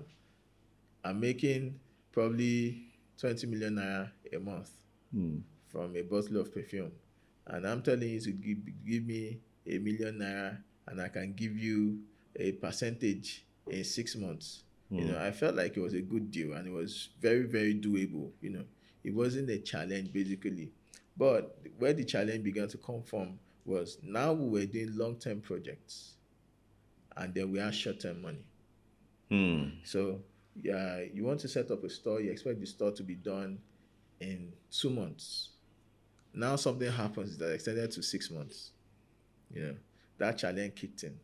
I'm making probably 20 million naira a month from a bottle of perfume. And I'm telling you to give me a million naira and I can give you a percentage in 6 months. I felt like it was a good deal and it was very, very doable. It wasn't a challenge basically. But where the challenge began to come from was now we were doing long-term projects and then we had short-term money. So you want to set up a store, you expect the store to be done in 2 months. Now something happens that extended to 6 months. That challenge kicked in.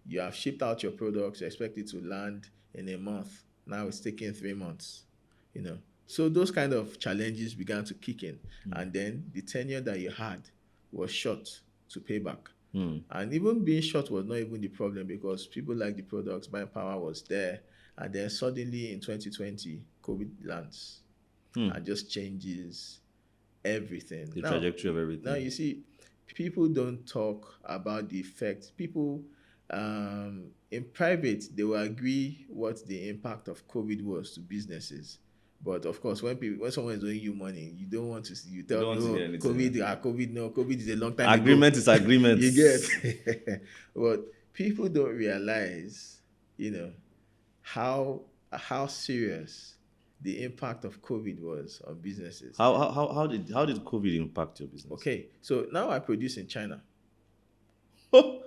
You have shipped out your products, you expect it to land in a month. Now it's taking 3 months. So those kind of challenges began to kick in. And then the tenure that you had was short to pay back. And even being short was not even the problem because people like the products, buying power was there. And then suddenly in 2020, COVID lands and just changes everything. The trajectory of everything. Now, you see, people don't talk about the effects. People, in private, they will agree what the impact of COVID was to businesses. But of course, when someone is owing you money, you don't want to see, you tell them, COVID is a long time agreement ago. Is agreement. You get. But people don't realize, how serious the impact of COVID was on businesses. How did COVID impact your business? Okay, so now I produce in China. So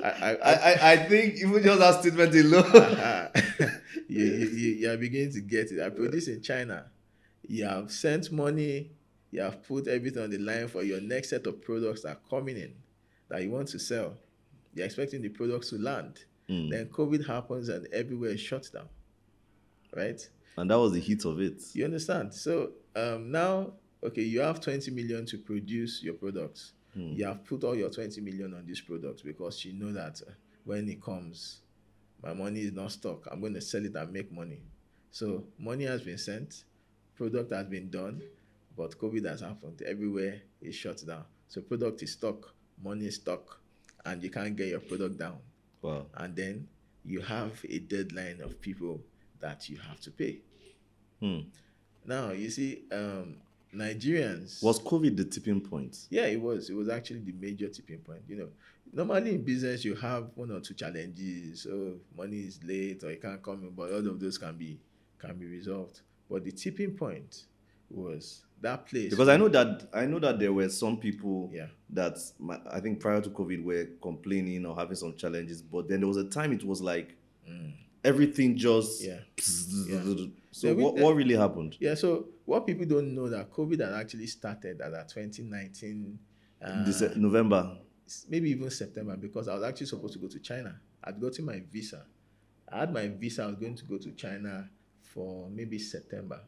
I think even just that statement alone. you are beginning to get it. I produce in China. You have sent money. You have put everything on the line for your next set of products that are coming in that you want to sell. You're expecting the products to land. Then COVID happens and everywhere is shut down. Right? And that was the heat of it. You understand? So now, okay, you have 20 million to produce your products. You have put all your 20 million on this product because you know that when it comes, my money is not stuck. I'm going to sell it and make money. So money has been sent, product has been done, but COVID has happened. Everywhere is shut down. So product is stuck, money is stuck, and you can't get your product down. Wow. And then you have a deadline of people that you have to pay. Now, you see, Nigerians... Was COVID the tipping point? Yeah, it was. It was actually the major tipping point. Normally in business, you have 1 or 2 challenges. So money is late or it can't come in, but all of those can be resolved. But the tipping point was that place. Because I know that there were some people that I think prior to COVID were complaining or having some challenges, but then there was a time it was like everything just So what really happened? Yeah, so what people don't know that COVID had actually started at 2019 November, maybe even September, because I was actually supposed to go to China. I'd gotten my visa. I had my visa. I was going to go to China for maybe September,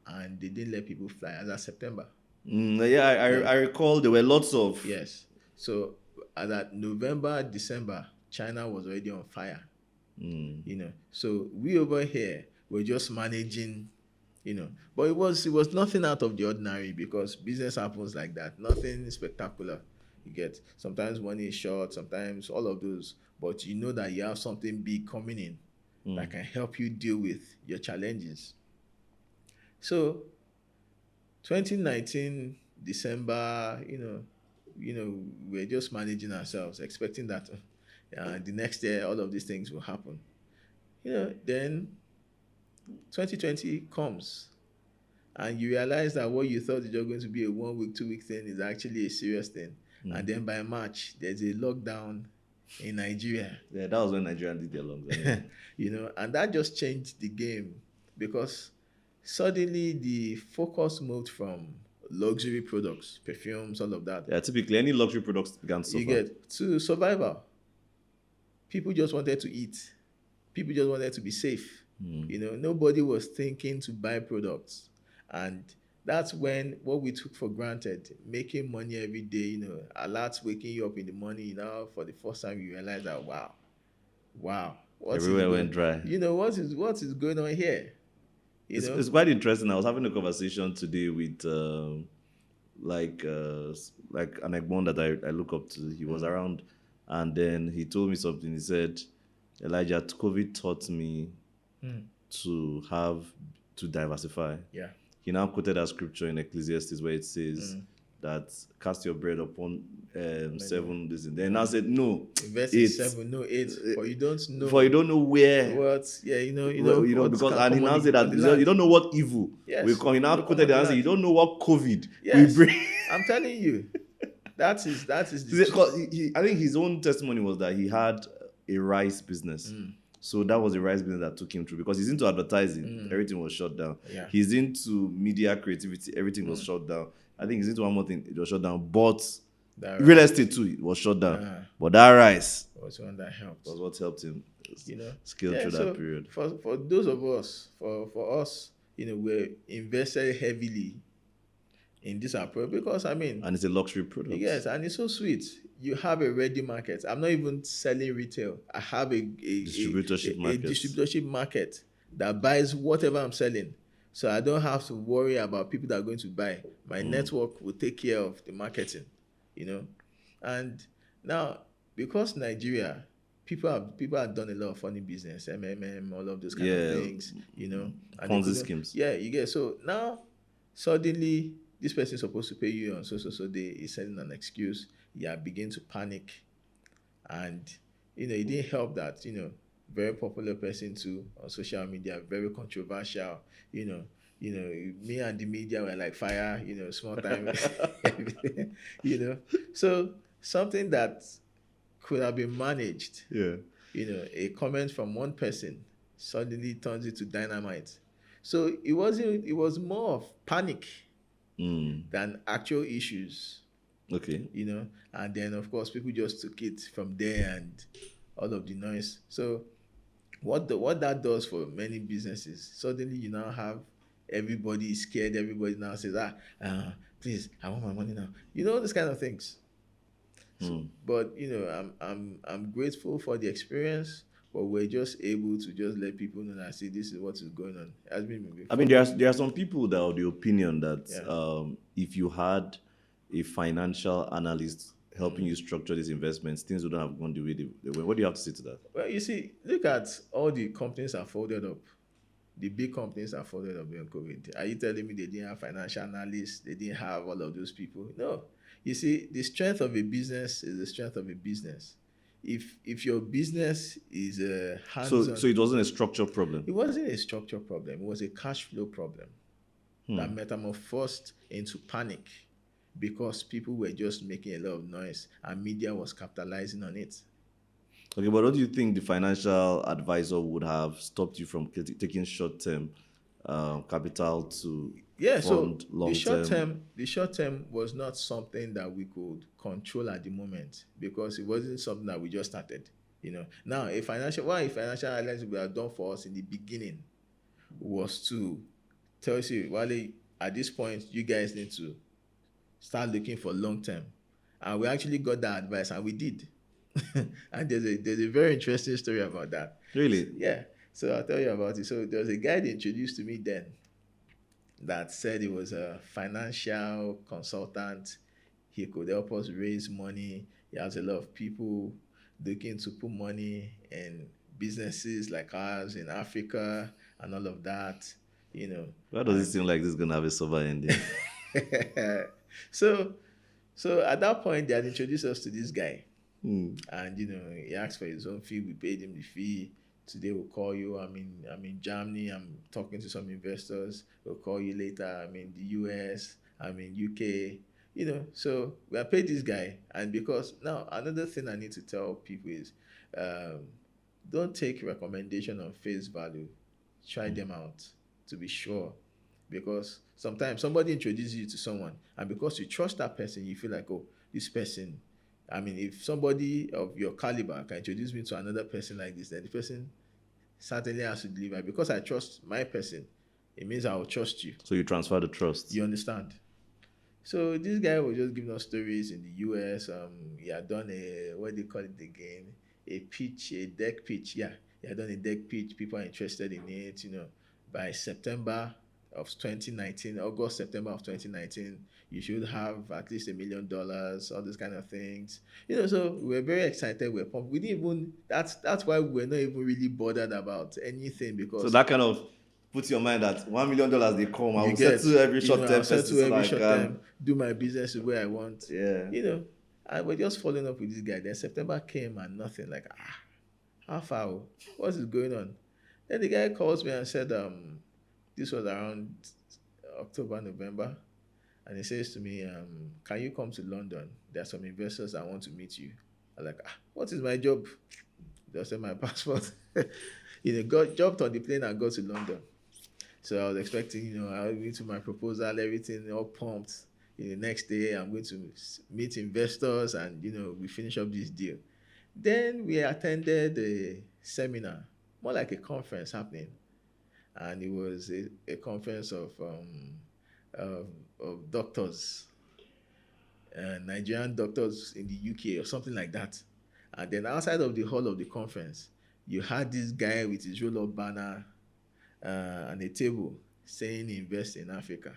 and they didn't let people fly as of September. I recall there were lots of... Yes. So at that November, December, China was already on fire. So we over here were just managing But it was nothing out of the ordinary because business happens like that. Nothing spectacular. You get sometimes money is short, sometimes all of those, but you know that you have something big coming in that can help you deal with your challenges. So 2019 December, we're just managing ourselves, expecting that the next year all of these things will happen. Then 2020 comes and you realize that what you thought is just going to be a 1 week, 2 week thing is actually a serious thing. And then by March, there's a lockdown in Nigeria. Yeah, that was when Nigeria did their lockdown. And that just changed the game because suddenly the focus moved from luxury products, perfumes, all of that. Yeah, typically any luxury products began to suffer. You get to survival. People just wanted to eat. People just wanted to be safe. Nobody was thinking to buy products. And that's when what we took for granted, making money every day, alerts waking you up in the morning, for the first time you realize that, wow. Everywhere went dry. What is going on here? It's quite interesting. I was having a conversation today with like an Egbon that I look up to. He was around, and then he told me something. He said, Elijah, COVID taught me to diversify. Yeah. He now quoted a scripture in Ecclesiastes where it says that cast your bread upon 7 days. Then now said no. Invest in 7, no 8. For you don't know. For you don't know where. What? Yeah, because and he now said that you don't know what evil will come. He now quoted the answer. You don't know what COVID will bring. I'm telling you, that is. Because I think his own testimony was that he had a rice business. So that was a rice business that took him through because he's into advertising. Everything was shut down. Yeah. He's into media creativity. Everything was shut down. I think he's into one more thing. It was shut down. But real estate too, it was shut down. But that rice was one that helped. Was what helped him scale through that period. For those of us, for us, we're invested heavily in this approach because and it's a luxury product. Yes, and it's so sweet. You have a ready market. I'm not even selling retail. I have a distributorship market that buys whatever I'm selling. So I don't have to worry about people that are going to buy. My network will take care of the marketing, And now, because Nigeria, people have done a lot of funny business, MMM, all of those kind of things, Ponzi schemes. Yeah, you get. So now, suddenly, this person is supposed to pay you on so day is sending an excuse. You begin to panic, and it didn't help that very popular person too on social media, very controversial. Me and the media were like fire. Small time. So something that could have been managed. Yeah. A comment from one person suddenly turns into dynamite. So it was more of panic than actual issues. Okay. And then of course people just took it from there and all of the noise. So what that does for many businesses, suddenly you now have everybody scared, everybody now says, please, I want my money now. These kind of things. So, but I'm grateful for the experience, but we're just able to just let people know that this is what is going on. It has been there are some people that are of the opinion that if you had a financial analyst helping you structure these investments, things wouldn't have gone the way they went. What do you have to say to that? Well, you see, look at all the companies that folded up. The big companies that folded up during COVID. Are you telling me they didn't have financial analysts? They didn't have all of those people? No. You see, the strength of a business is the strength of a business. If your business is a hands-on... So it wasn't a structure problem? It wasn't a structure problem. It was a cash flow problem that metamorphosed into panic because people were just making a lot of noise and media was capitalizing on it. Okay, but what do you think the financial advisor would have stopped you from taking short-term capital to fund long-term? The short-term was not something that we could control at the moment because it wasn't something that we just started. Now a financial analyst would have done for us in the beginning was to tell you, Wale, at this point you guys need to start looking for long-term, and we actually got that advice, and we did. And there's a very interesting story about that. Really? Yeah. So I'll tell you about it. So there was a guy they introduced to me then. that said he was a financial consultant. He could help us raise money. He has a lot of people looking to put money in businesses like ours in Africa and all of that, you know. Why does it And seem like this is gonna have a sober ending? so so at that point they had introduced us to this guy. Hmm. And he asked for his own fee. We paid him the fee. Today we'll call you. I'm in Germany. I'm talking to some investors. We'll call you later. I'm in the US. I'm in UK. So we are paid this guy. And because now another thing I need to tell people is, um, don't take recommendation on face value. Try them out to be sure, because sometimes somebody introduces you to someone, and because you trust that person, you feel like, oh, this person. I mean, if somebody of your caliber can introduce me to another person like this, then the person certainly has to deliver. Because I trust my person, it means I will trust you. So you transfer the trust. You understand? So this guy was just giving us stories in the US. He had done what do you call it again? A deck pitch. Yeah, he had done a deck pitch. People are interested in it. By September of 2019, August, September of 2019, you should have at least $1 million, all those kind of things. So we were very excited. We were pumped. We didn't even, that's why we're not even really bothered about anything, because So that kind of puts your mind that $1 million they come. I you will get, settle every short term I'll settle every short can. term, do my business the way I want. Yeah. And we're just following up with this guy. Then September came and nothing. Like, how far? What is going on? Then the guy calls me and said, this was around October, November. And he says to me, can you come to London? There are some investors that want to meet you. I'm like, what is my job? Just send my passport. Jumped on the plane and got to London. So I was expecting, I'll go to my proposal, everything all pumped. The next day, I'm going to meet investors and, we finish up this deal. Then we attended a seminar, more like a conference happening. And it was a conference of doctors, Nigerian doctors in the UK or something like that. And then outside of the hall of the conference, you had this guy with his roll-up banner and a table saying invest in Africa.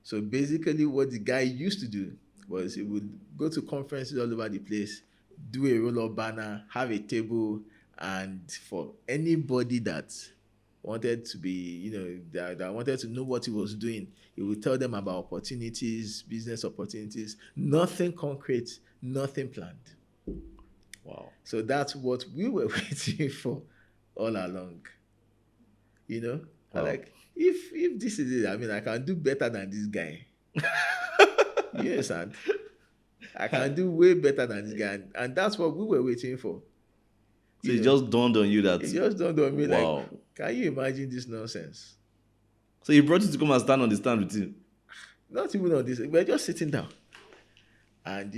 So basically what the guy used to do was he would go to conferences all over the place, do a roll-up banner, have a table, and for anybody that wanted to be, that wanted to know what he was doing, he would tell them about opportunities, business opportunities, nothing concrete, nothing planned. Wow. So that's what we were waiting for all along. Wow. Like, if this is it, I mean, I can do better than this guy. You understand? I can do way better than this guy. And that's what we were waiting for. So it just dawned on you that... It just dawned on me, wow. like, can you imagine this nonsense? So he brought you to come and stand on the stand with him? Not even on this. We're just sitting down. And,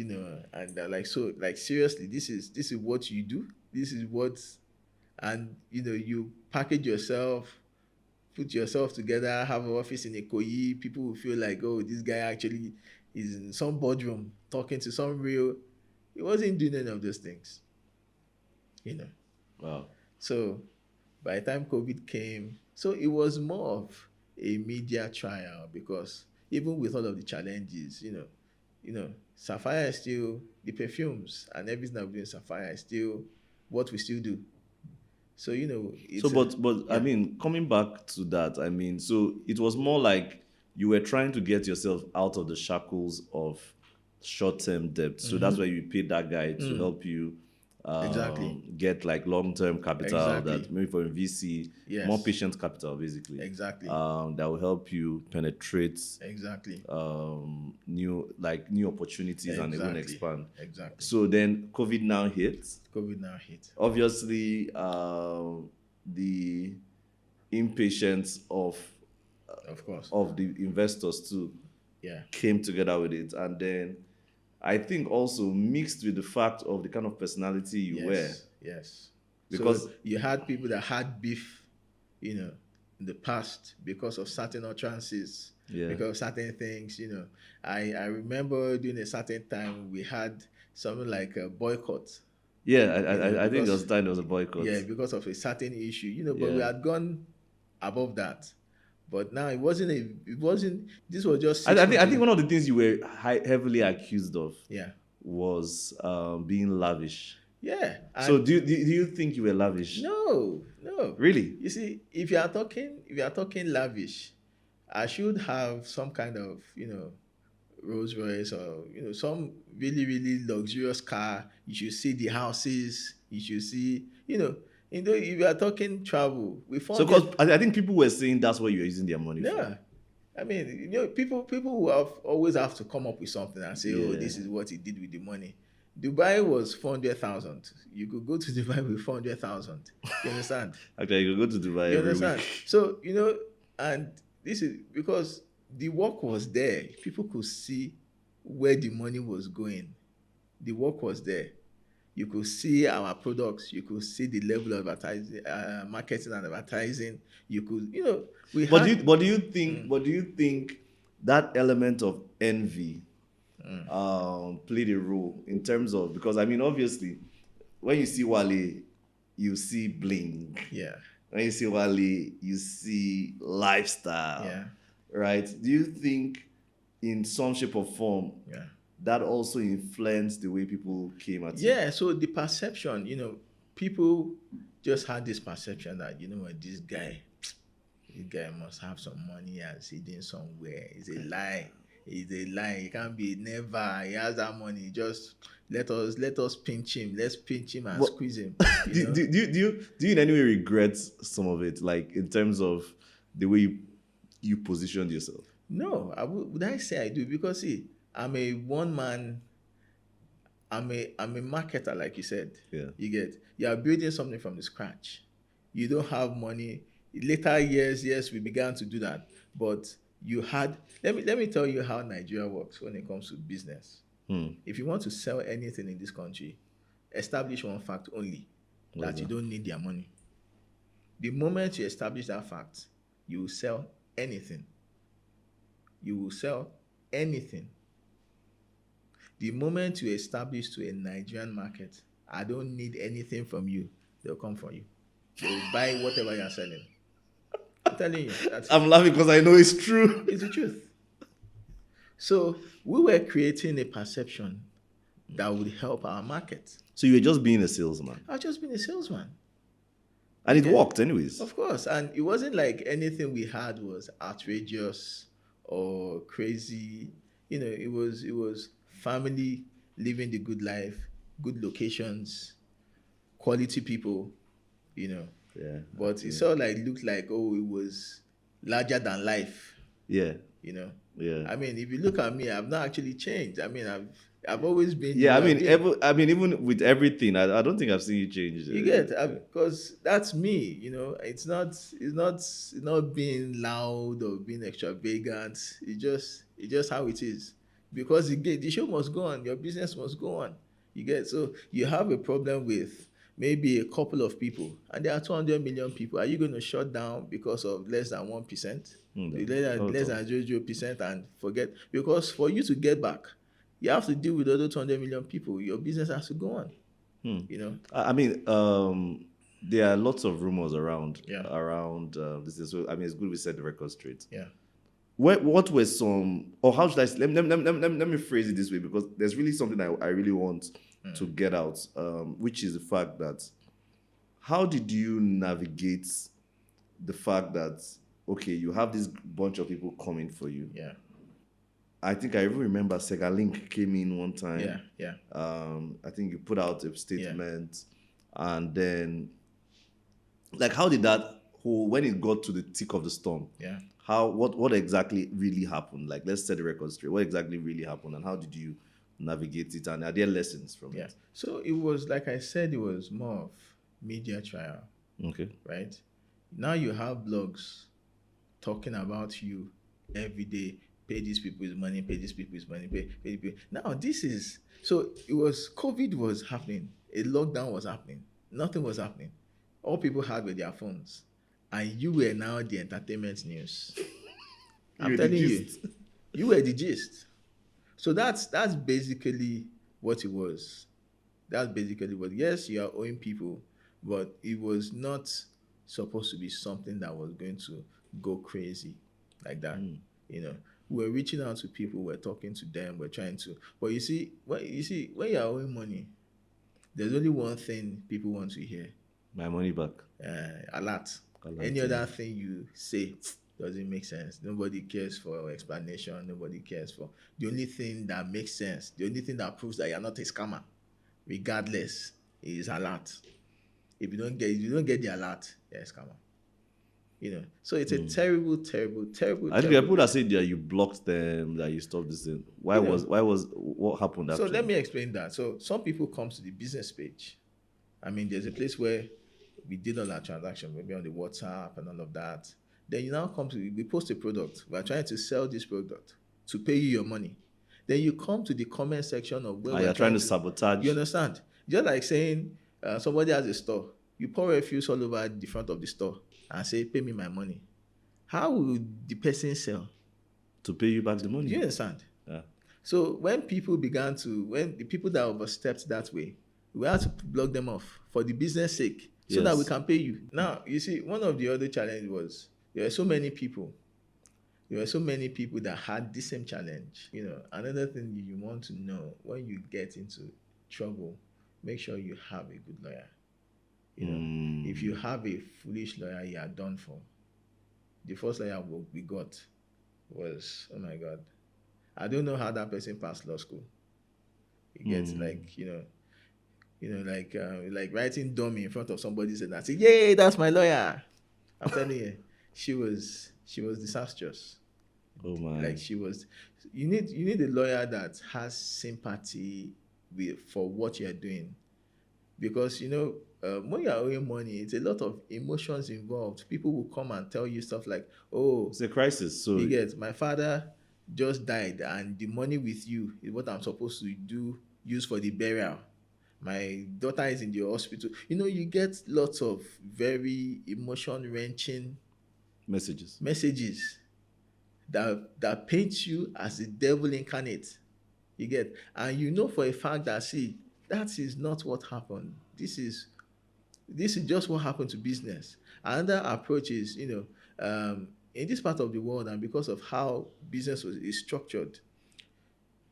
seriously, this is what you do. This is what... And, you package yourself, put yourself together, have an office in Ikoyi. People will feel like, oh, this guy actually is in some boardroom talking to some real... He wasn't doing any of those things. Wow. So by the time COVID came, so it was more of a media trial, because even with all of the challenges, Sapphire is still, the perfumes and everything that we do in Sapphire is still what we still do. So, it's yeah. I mean, coming back to that, I mean, so it was more like you were trying to get yourself out of the shackles of short-term debt. So that's why you paid that guy to help you exactly get like long-term capital, exactly. That maybe for a VC, yes. more patient capital, basically. Exactly. That will help you penetrate exactly new opportunities exactly. And they will expand. Exactly. So then COVID now hit. Obviously, the impatience of course of the investors too came together with it, and then I think also mixed with the fact of the kind of personality you were. Yes. Because so you had people that had beef, in the past because of certain utterances, because of certain things, I remember during a certain time we had something like a boycott. Yeah, I think there was a time there was a boycott. Yeah, because of a certain issue, but we had gone above that. But now it wasn't. This was just I, 6 I think months I think ago. one of the things you were heavily accused of Yeah, was being lavish. yeah, So and do you think you were lavish? no, no. Really? You see, if you are talking lavish, I should have some kind of Rolls Royce or some really really luxurious car. You should see the houses. You should see if you are talking travel with So, because 400. I think people were saying that's what you were using their money for. Yeah, I mean, people who have always have to come up with something and say, "Oh, Yeah. this is what he did with the money." Dubai was 400,000. You could go to Dubai with 400,000. You understand? Actually, you could go to Dubai You every understand? week. So and this is because the work was there. People could see where the money was going. The work was there. You could see our products. You could see the level of advertising, marketing and advertising. You could, we But had. but do you think that element of envy played a role in terms of, because I mean obviously when you see Wale, you see bling. Yeah, When you see Wale, you see lifestyle. yeah, Right? Do you think in some shape or form yeah. that also influenced the way people came at you? Yeah, so the perception, people just had this perception that, what, this guy must have some money and sitting somewhere. It's a lie. It's a lie. It can't be never. He has that money. Just let us pinch him. Let's pinch him and But squeeze him. do you in any way regret some of it, like in terms of the way you positioned yourself? No, would I say I do? Because see, I'm a one man. I'm a marketer, like you said. Yeah. You are building something from the scratch. You don't have money. Later years, yes, we began to do that. But you had let me tell you how Nigeria works when it comes to business. If you want to sell anything in this country, establish one fact only, that you don't need their money. The moment you establish that fact, you will sell anything. You will sell anything. The moment you establish to a Nigerian market, I don't need anything from you, they'll come for you. They'll buy whatever you're selling. I'm telling you, I'm laughing because I know it's true. it's the truth. So we were creating a perception that would help our market. So you were just being a salesman. I've just been a salesman. And it Okay. worked anyways. Of course. And it wasn't like anything we had was outrageous or crazy. It was family living the good life, good locations, quality people, Yeah. But it sort of looked like, it was larger than life, Yeah. Yeah. I Yeah. mean, if you look at me, I've not actually changed. I mean, I've always been. Yeah, I I've mean, been. even with everything, I don't think I've seen you change. You get, because that's me. It's not being loud or being extravagant. It's just how it is. Because the show must go on. Your business must go on. You get, so you have a problem with maybe a couple of people, and there are 200 million people. Are you going to shut down because of less than 1%? Less than 0.0%, and forget? Because for you to get back, you have to deal with other 200 million people. Your business has to go on. I mean, there are lots of rumors around Yeah. this. So I mean, it's good we set the record straight. Yeah. What were some, or how should I say, let me phrase it this way, because there's really something I really want to get out, which is the fact that how did you navigate the fact that, okay, you have this bunch of people coming for you. Yeah. I think I even remember Sega Link came in one time. Yeah. Yeah. I think you put out a statement, and then, like, how did that whole, when it got to the thick of the storm? Yeah. What exactly really happened? Like, let's set the record straight. What exactly really happened, and how did you navigate it? And are there lessons from Yeah. it? So it was, like I said, it was more of media trial, Okay. right? Now you have blogs talking about you every day. Pay these people his money, pay these people his money, pay people. Now so it was, COVID was happening, a lockdown was happening, nothing was happening. All people had were their phones, and you were now the entertainment news. I'm were the telling you, gist. you were the gist. So that's basically what it was. That's basically what. Yes, you are owing people, but it was not supposed to be something that was going to go crazy like that. You know, we're reaching out to people, we're talking to them, we're trying to. But when you're owing money, there's only one thing people want to hear: My money back. a lot. A lot, Any yeah. other thing you say doesn't make sense. Nobody cares for explanation. Nobody cares for the only thing that makes sense. The only thing that proves that you're not a scammer, regardless, is alert. If you don't get the alert, you're a scammer. You know, so it's a terrible, terrible, terrible, I think there are terrible. people that say that you blocked them, that you stopped this thing. Why You know. was what happened So after? let me explain that. So some people come to the business page. I mean, there's a place where we did all our transaction, maybe on the WhatsApp and all of that. Then you now come to we post a product. We are trying to sell this product to pay you your money. Then you come to the comment section of where And we're you're trying to sabotage. You understand? Just like saying somebody has a store, you pour refuse all over the front of the store and say, "Pay me my money." How will the person sell? To pay you back the Do money. you understand? Yeah. So when the people that overstepped that way, we had to block them off for the business sake so that we Yes. can pay you. Now, you see, one of the other challenges was there were so many people. There were so many people that had the same challenge. You know, another thing you want to know when you get into trouble, make sure you have a good lawyer. You know, if you have a foolish lawyer, you are done for. The first lawyer we got was, oh my God, I don't know how that person passed law school. You get like writing dummy in front of somebody and I say, "Yay, that's my lawyer." I'm telling you, she was disastrous. Oh my. Like she was. You need a lawyer that has sympathy for what you're doing, because when you're owing money, it's a lot of emotions involved. People will come and tell you stuff like, "Oh, It's a crisis. So you get, my father just died and the money with you is what I'm supposed to use for the burial. My daughter is in the hospital." You get lots of very emotion wrenching messages that paint you as the devil incarnate. You get, and for a fact that, see, that is not what happened. This is just what happened to business. Another approach is, in this part of the world, and because of how business is structured,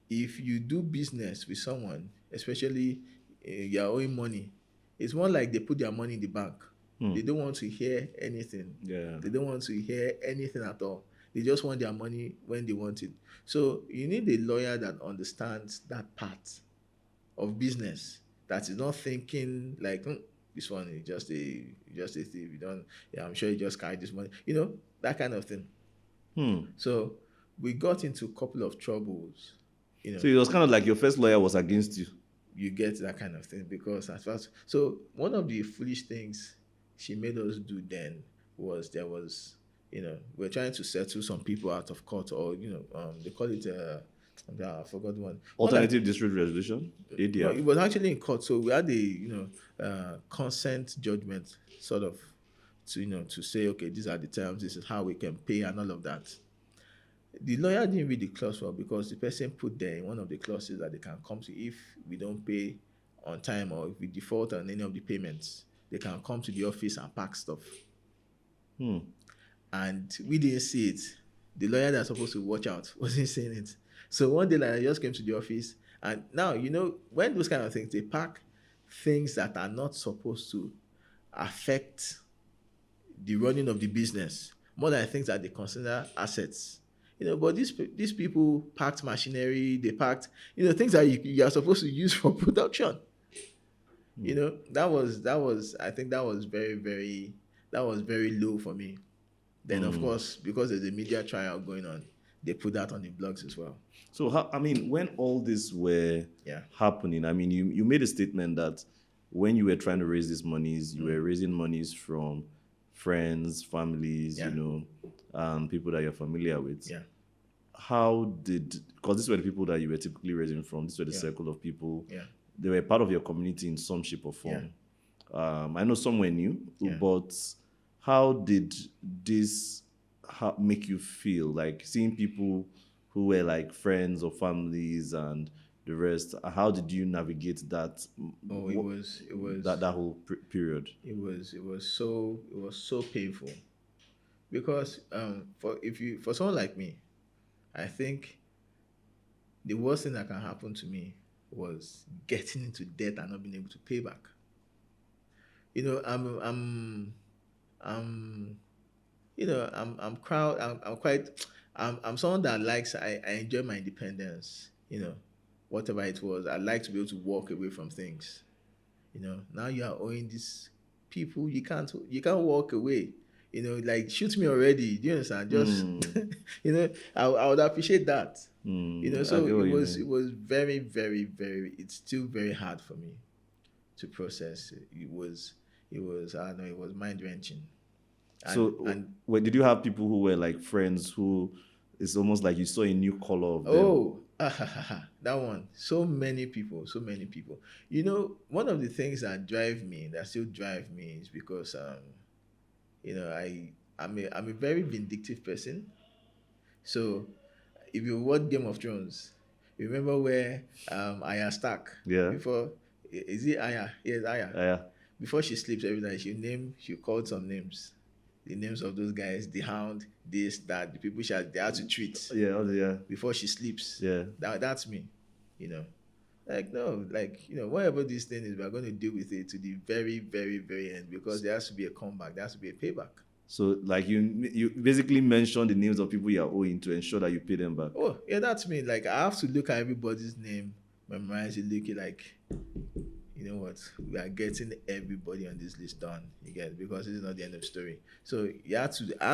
if you do business with someone, especially you're owing money, it's more like they put their money in the bank. They don't want to hear anything. Yeah. They don't want to hear anything at all. They just want their money when they want it. So you need a lawyer that understands that part of business, that is not thinking like, this one is just a thief. You don't. Yeah, I'm sure you just carry this money. That kind of thing. So we got into a couple of troubles. So it was kind of like your first lawyer was against you. You get that kind of thing because at first. So one of the foolish things she made us do then was we're trying to settle some people out of court, or they call it I forgot one. Alternative dispute resolution, No, ADR. it was actually in court. So we had a consent judgment sort of to say, okay, these are the terms, this is how we can pay and all of that. The lawyer didn't read the clause well, because the person put there in one of the clauses that they can come to if we don't pay on time, or if we default on any of the payments, they can come to the office and pack stuff. And we didn't see it. The lawyer that's supposed to watch out wasn't seeing it. So one day, I just came to the office, and now, when those kind of things, they pack things that are not supposed to affect the running of the business, more than things that they consider assets. But these people packed machinery, they packed, things that you are supposed to use for production. That was I think that was very, very, low for me. Then of course, because there's a media trial going on, they put that on the blogs as well. So when all this were happening, you made a statement that when you were trying to raise these monies, you were raising monies from friends, families, people that you're familiar with. Yeah. How because these were the people that you were typically raising from, this were the circle of people. Yeah. They were part of your community in some shape or form. I know some were new, but how did this make you feel? Like seeing people who were like friends or families and the rest, how did you navigate that? It was that whole period. It was so painful, because for someone like me, I think the worst thing that can happen to me was getting into debt and not being able to pay back. You know, I'm I'm crowd. I'm quite. I'm someone that likes. I enjoy my independence. Whatever it was, I like to be able to walk away from things. Now you are owing these people. You can't walk away. Like shoot me already. Do you understand? Just Hmm. I would appreciate that. I So get what it you was mean. it was very, very, very. It's still very hard for me to process. It was I don't know. It was mind wrenching. So, And wait, did you have people who were like friends who it's almost like you saw a new color of them? oh, that one. So many people, so many people. One of the things that still drive me, is because I'm a very vindictive person. So if you watch Game of Thrones, you remember where Arya Stark, Yeah. before, is it Arya? Yes, Arya. Yeah. Before she sleeps every night, she called some names. The names of those guys, the Hound, this, that, the people they had to treat Yeah. Yeah. before she sleeps. Yeah. That's me. You know. Like no, like whatever this thing is, we're going to deal with it to the very, very, very end, because there has to be a comeback, there has to be a payback. So, like you basically mentioned the names of people you are owing to ensure that you pay them back. Oh, yeah, that's me. Like I have to look at everybody's name, memorize it, look it like, you know what, we are getting everybody on this list done. You get it? Because this is not the end of the story. So I had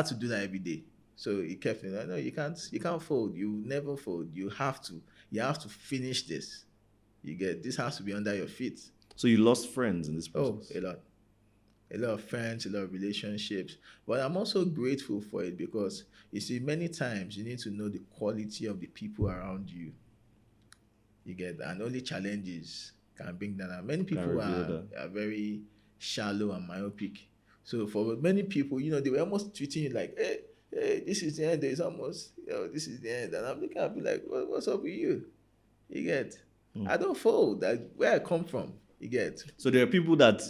to do that every day. So it kept me like, no, you can't fold. You never fold. You have to finish this. You get this has to be under your feet. So you lost friends in this Oh, process. a lot of friends, a lot of relationships. But I'm also grateful for it, because you see, many times you need to know the quality of the people around you. You get, and only challenges can bring that out. Many Can people reveal are, that. are very shallow and myopic. So for many people, they were almost treating you like, hey, this is the end. There's almost, this is the end. And I'm looking at you like, what's up with you? You get, I don't fold. Where I come from, you get. So there are people that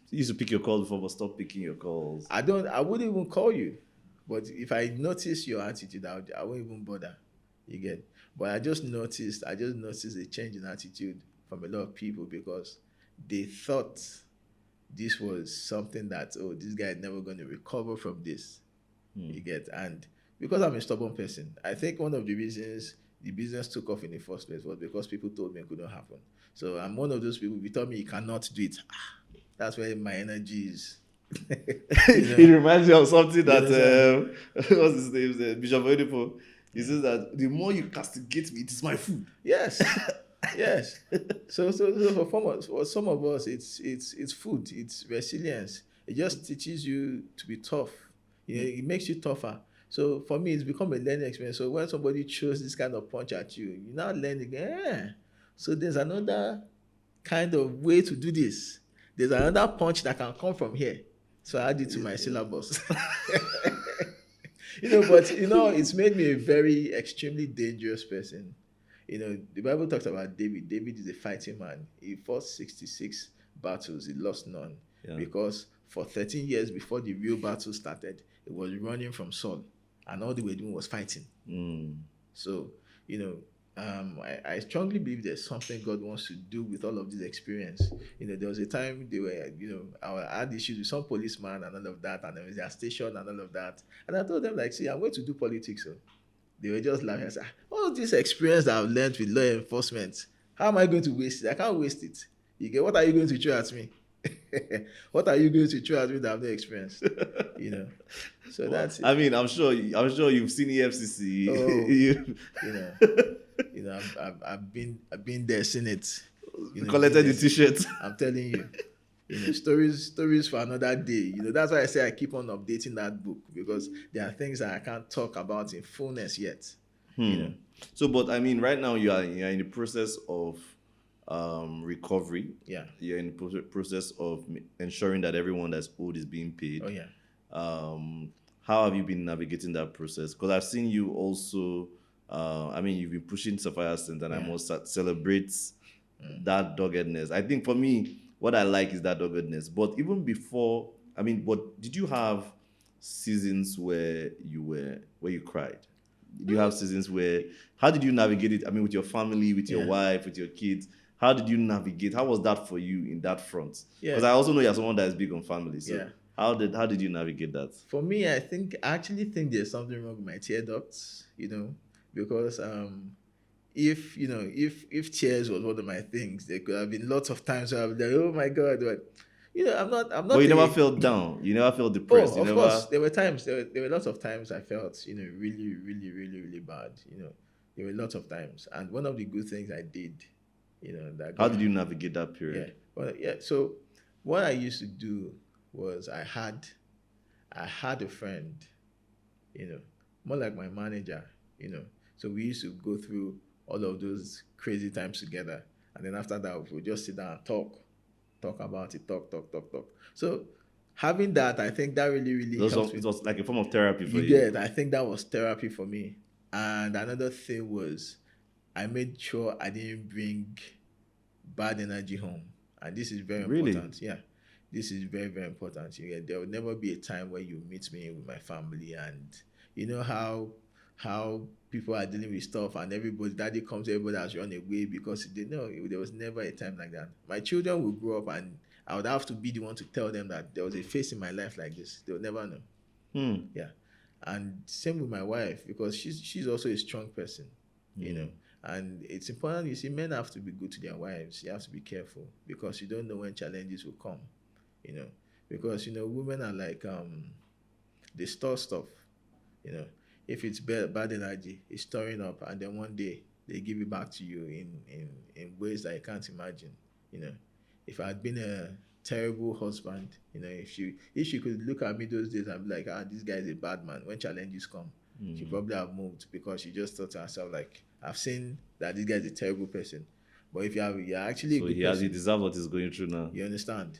used to pick your calls before, but stop picking your calls. I wouldn't even call you. But if I notice your attitude, I won't even bother. You get. But I just noticed a change in attitude from a lot of people, because they thought this was something that, oh, this guy is never going to recover from this. You get. And because I'm a stubborn person, I think one of the reasons the business took off in the first place was because people told me it couldn't happen. So I'm one of those people. If you tell me you cannot do it, that's where my energy is. It reminds me of something that understand? what's his name? Bishop Oedipo. He says that the more you castigate me, it is my food. Yes, yes. So for some of us, it's food, it's resilience. It just teaches you to be tough. It makes you tougher. So for me, it's become a learning experience. So when somebody throws this kind of punch at you, you now learn again. So there's another kind of way to do this. There's another punch that can come from here. So I add it to my syllabus. But it's made me a very extremely dangerous person. The Bible talks about David. David is a fighting man. He fought 66 battles, he lost none. Yeah. Because for 13 years before the real battle started, he was running from Saul, and all they were doing was fighting. So, I strongly believe there's something God wants to do with all of this experience. There was a time they were, I had issues with some policeman and all of that, and there was their station and all of that. And I told them, like, see, I'm going to do politics. So they were just laughing. I said, all this experience that I've learned with law enforcement, how am I going to waste it? I can't waste it. You get, what are you going to throw at me? What are you going to throw at me that I've no experience? So that's it. I mean, I'm sure you've seen EFCC. Oh, You I've been there, seen it. collected the t-shirt. I'm telling you, stories for another day. That's why I say I keep on updating that book, because there are things that I can't talk about in fullness yet. So, but I mean, right now you're in the process of recovery. Yeah. You're in the process of ensuring that everyone that's owed is being paid. Oh yeah. How have you been navigating that process? Because I've seen you also. I mean, you've been pushing Sapphire Scents, and I must celebrate that doggedness. I think for me, what I like is that doggedness. But even before, I mean, but did you have seasons where you cried? Did you have seasons where, how did you navigate it? I mean, with your family, with your Yeah. wife, with your kids, how did you navigate? How was that for you in that front? Because Yeah. I also know you're someone that is big on family. So Yeah. how did you navigate that? For me, I actually think there's something wrong with my tear ducts, because if tears was one of my things, there could have been lots of times where I'm like, oh my God, but I'm But not you never a felt down. You never felt depressed. oh, You of never. course, there were lots of times I felt, really, really, really, really bad. There were lots of times. And one of the good things I did, that How got did you navigate that yeah. period? Well, yeah. So what I used to do was I had a friend, more like my manager, you know. So we used to go through all of those crazy times together. And then after that, we would just sit down and talk about it, talk. So having that, I think that really, really helps It me. was like a form of therapy for You you. get, I think that was therapy for me. And another thing was I made sure I didn't bring bad energy home. And this is very Really? important. Yeah. This is very, very important. There will never be a time where you meet me with my family and you know how people are dealing with stuff and everybody daddy comes, everybody has run away because they know there was never a time like that. My children will grow up and I would have to be the one to tell them that there was a phase in my life like this. They will never know. Hmm. Yeah. And same with my wife because she's also a strong person, you know. And it's important, you see, men have to be good to their wives. You have to be careful because you don't know when challenges will come, you know. Because, women are like, they store stuff, you know. If it's bad energy, it's storing up and then one day they give it back to you in ways that you can't imagine, you know. If I had been a terrible husband, if she could look at me those days and be like, this guy is a bad man, when challenges come, she probably have moved because she just thought to herself, like, I've seen that this guy is a terrible person. But if you're actually a So good he person, deserves what he's going through now. you understand?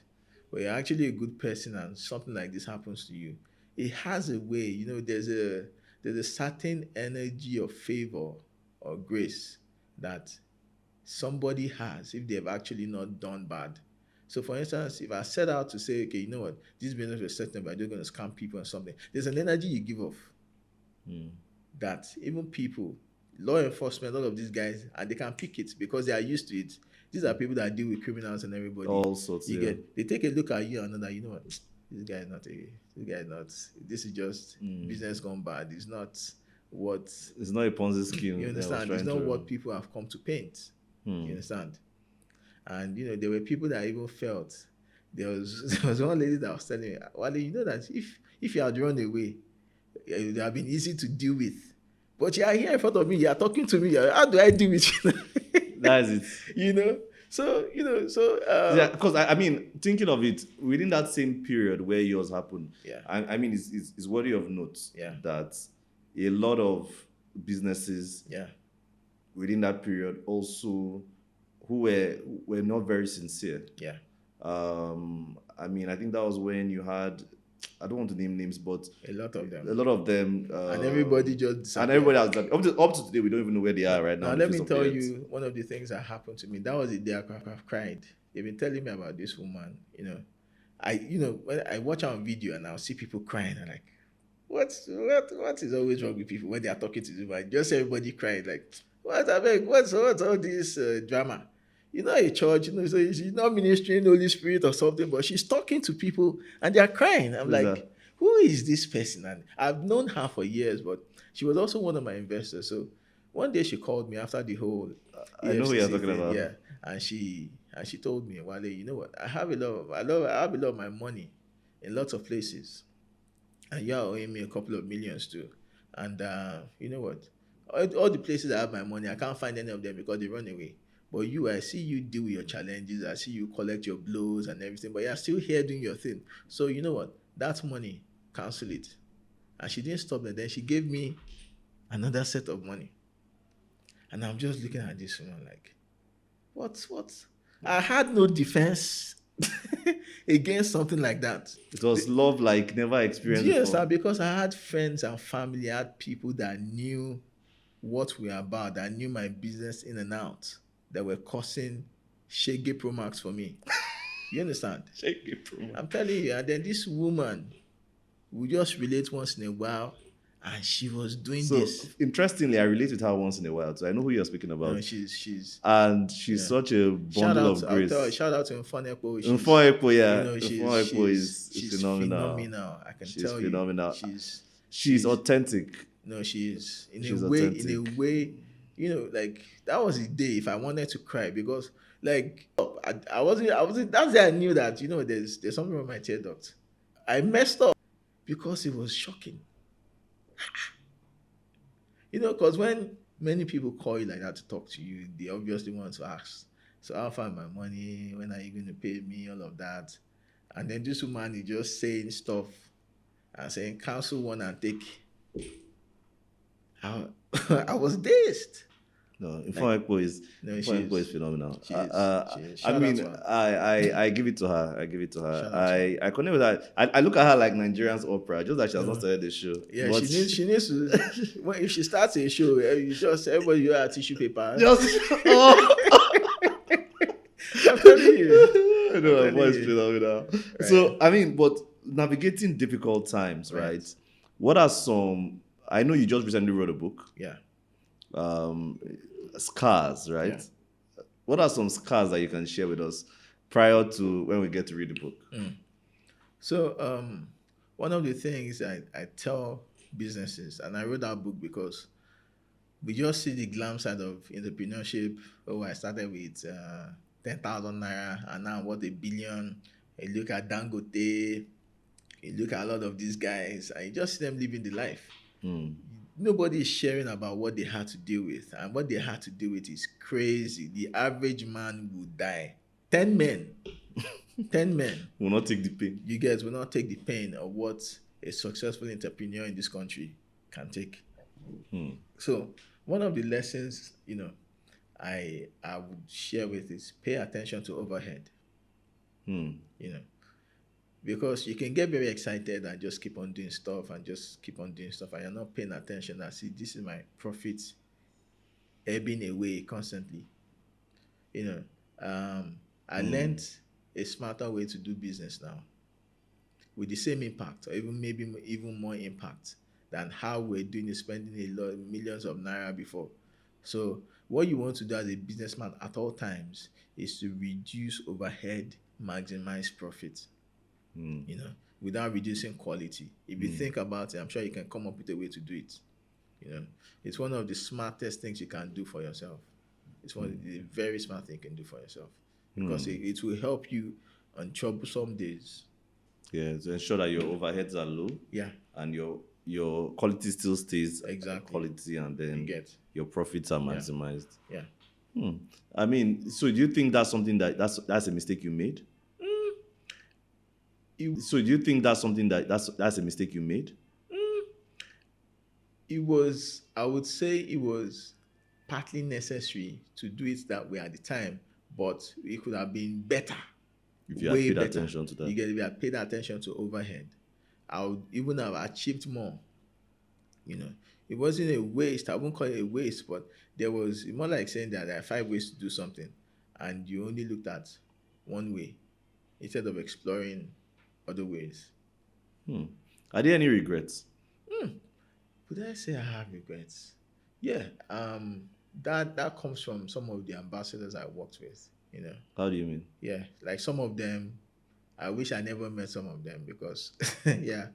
But you're actually a good person and something like this happens to you. It has a way, there's a certain energy of favor or grace that somebody has if they've actually not done bad. So for instance, if I set out to say, okay, you know what, this business was certain, but I'm just going to scam people or something, there's an energy you give off that even people, law enforcement, all of these guys, and they can pick it because they are used to it. These are people that deal with criminals and everybody. All sorts, You yeah. get, they take a look at you and know that, you know what, this is just business gone bad. It's not what, It's not a Ponzi scheme. you understand, it's not what people have come to paint. You understand? And there were people that even felt there was one lady that was telling me, Wale, you know that if you had run away, it would have been easy to deal with. But you are here in front of me, you are talking to me. How do I deal with you? That is it. So Yeah, because I mean, thinking of it within that same period where yours happened, yeah. I mean, it's worthy of note Yeah. that a lot of businesses Yeah. within that period also who were not very sincere. Yeah. I mean, I think that was when you had, I don't want to name names, but A lot of them. And everybody just disappeared. and everybody has up to today, we don't even know where they are right now. Now let me tell you one of the things that happened to me. That was the day I've cried. They've been telling me about this woman. When I watch her on video and I'll see people crying, I'm like, what is always wrong with people when they are talking to you? Just everybody crying, like, what's all this drama? A church, so she's not ministering Holy Spirit or something, but she's talking to people and they're crying. I'm Who's like, that? who is this person? And I've known her for years, but she was also one of my investors. So one day she called me after the whole I know who you're EFCC talking thing, about. yeah, and she told me, Wale, you know what? I have a lot of my money in lots of places, and you are owing me a couple of millions too. And you know what? All the places I have my money, I can't find any of them because they run away. But I see you deal with your challenges. I see you collect your blows and everything, but you're still here doing your thing. So you know what? That money, cancel it. And she didn't stop there. Then she gave me another set of money. And I'm just looking at this woman like, what? I had no defense against something like that. It was love like never experienced Yes, before. because I had friends and family, I had people that knew what we are about, that knew my business in and out, that were causing shaggy promax for me. You understand? Shake it, bro. I'm telling you, and then this woman We just relate once in a while, and she was doing So this. interestingly, I relate with her once in a while. So I know who you're speaking about. She's And you she's know. such a Shout bundle out, of I'll tell her, grace. shout out to Mfonepo. Mfon You yeah. know, Mfon is she's phenomenal. phenomenal. I can She's tell you, phenomenal. She's she's authentic. no, she's She's authentic. in a way, like that was the day if I wanted to cry because like I wasn't. That's the day I knew that there's something wrong with my tear duct. I messed up because it was shocking. Because when many people call you like that to talk to you, they obviously want to ask, so I'll find my money, when are you going to pay me, all of that. And then this woman is just saying stuff and saying, cancel one and take. I, I was dazed. No, Like, Mfon is phenomenal. She's I shout out mean, to her. I give it to her. I give it to her. Shout out to her. I connect with her. I look at her like Nigerians opera, just that she has not started the show. Yeah, But she needs to. If she starts a show, you just everybody you have tissue paper. just oh. I'm telling you. I know her I'm telling voice you. phenomenal. Right. So I mean, but navigating difficult times, right? What are some? I know you just recently wrote a book. Yeah. Scars, right? Yeah. What are some scars that you can share with us prior to when we get to read the book? So one of the things I tell businesses, and I wrote that book because we just see the glam side of entrepreneurship. Oh, I started with 10,000 naira, and now what, 1 billion. You look at Dangote, you look at a lot of these guys, and you just see them living the life. Nobody is sharing about what they had to deal with, and what they had to deal with is crazy. The average man will die. 10 men. 10 men. Will not take the pain. You guys will not take the pain of what a successful entrepreneur in this country can take. So one of the lessons, I would share with is pay attention to overhead. Because you can get very excited and just keep on doing stuff and you're not paying attention. I see this is my profit ebbing away constantly. I learned a smarter way to do business now with the same impact, or even maybe even more impact than how we're doing is spending millions of naira before. So what you want to do as a businessman at all times is to reduce overhead, maximize profit. Without reducing quality. If you think about it, I'm sure you can come up with a way to do it. It's one of the smartest things you can do for yourself. It's one of the very smart thing you can do for yourself because it will help you on troublesome days. Yeah, to ensure that your overheads are low. Yeah, and your quality still stays exactly quality, and then your profits are maximized. Yeah. I mean, so do you think that's something that's a mistake you made? So do you think that's something that's a mistake you made? It was, I would say it was partly necessary to do it that way at the time, but it could have been better. If you had paid attention to that. If you had paid attention to overhead, I would even have achieved more. It wasn't a waste. I wouldn't call it a waste, but there was more like saying that there are 5 ways to do something, and you only looked at one way instead of exploring other ways. Are there any regrets? Would I say I have regrets? Yeah. That comes from some of the ambassadors I worked with. How do you mean? Yeah, like some of them, I wish I never met some of them because, yeah,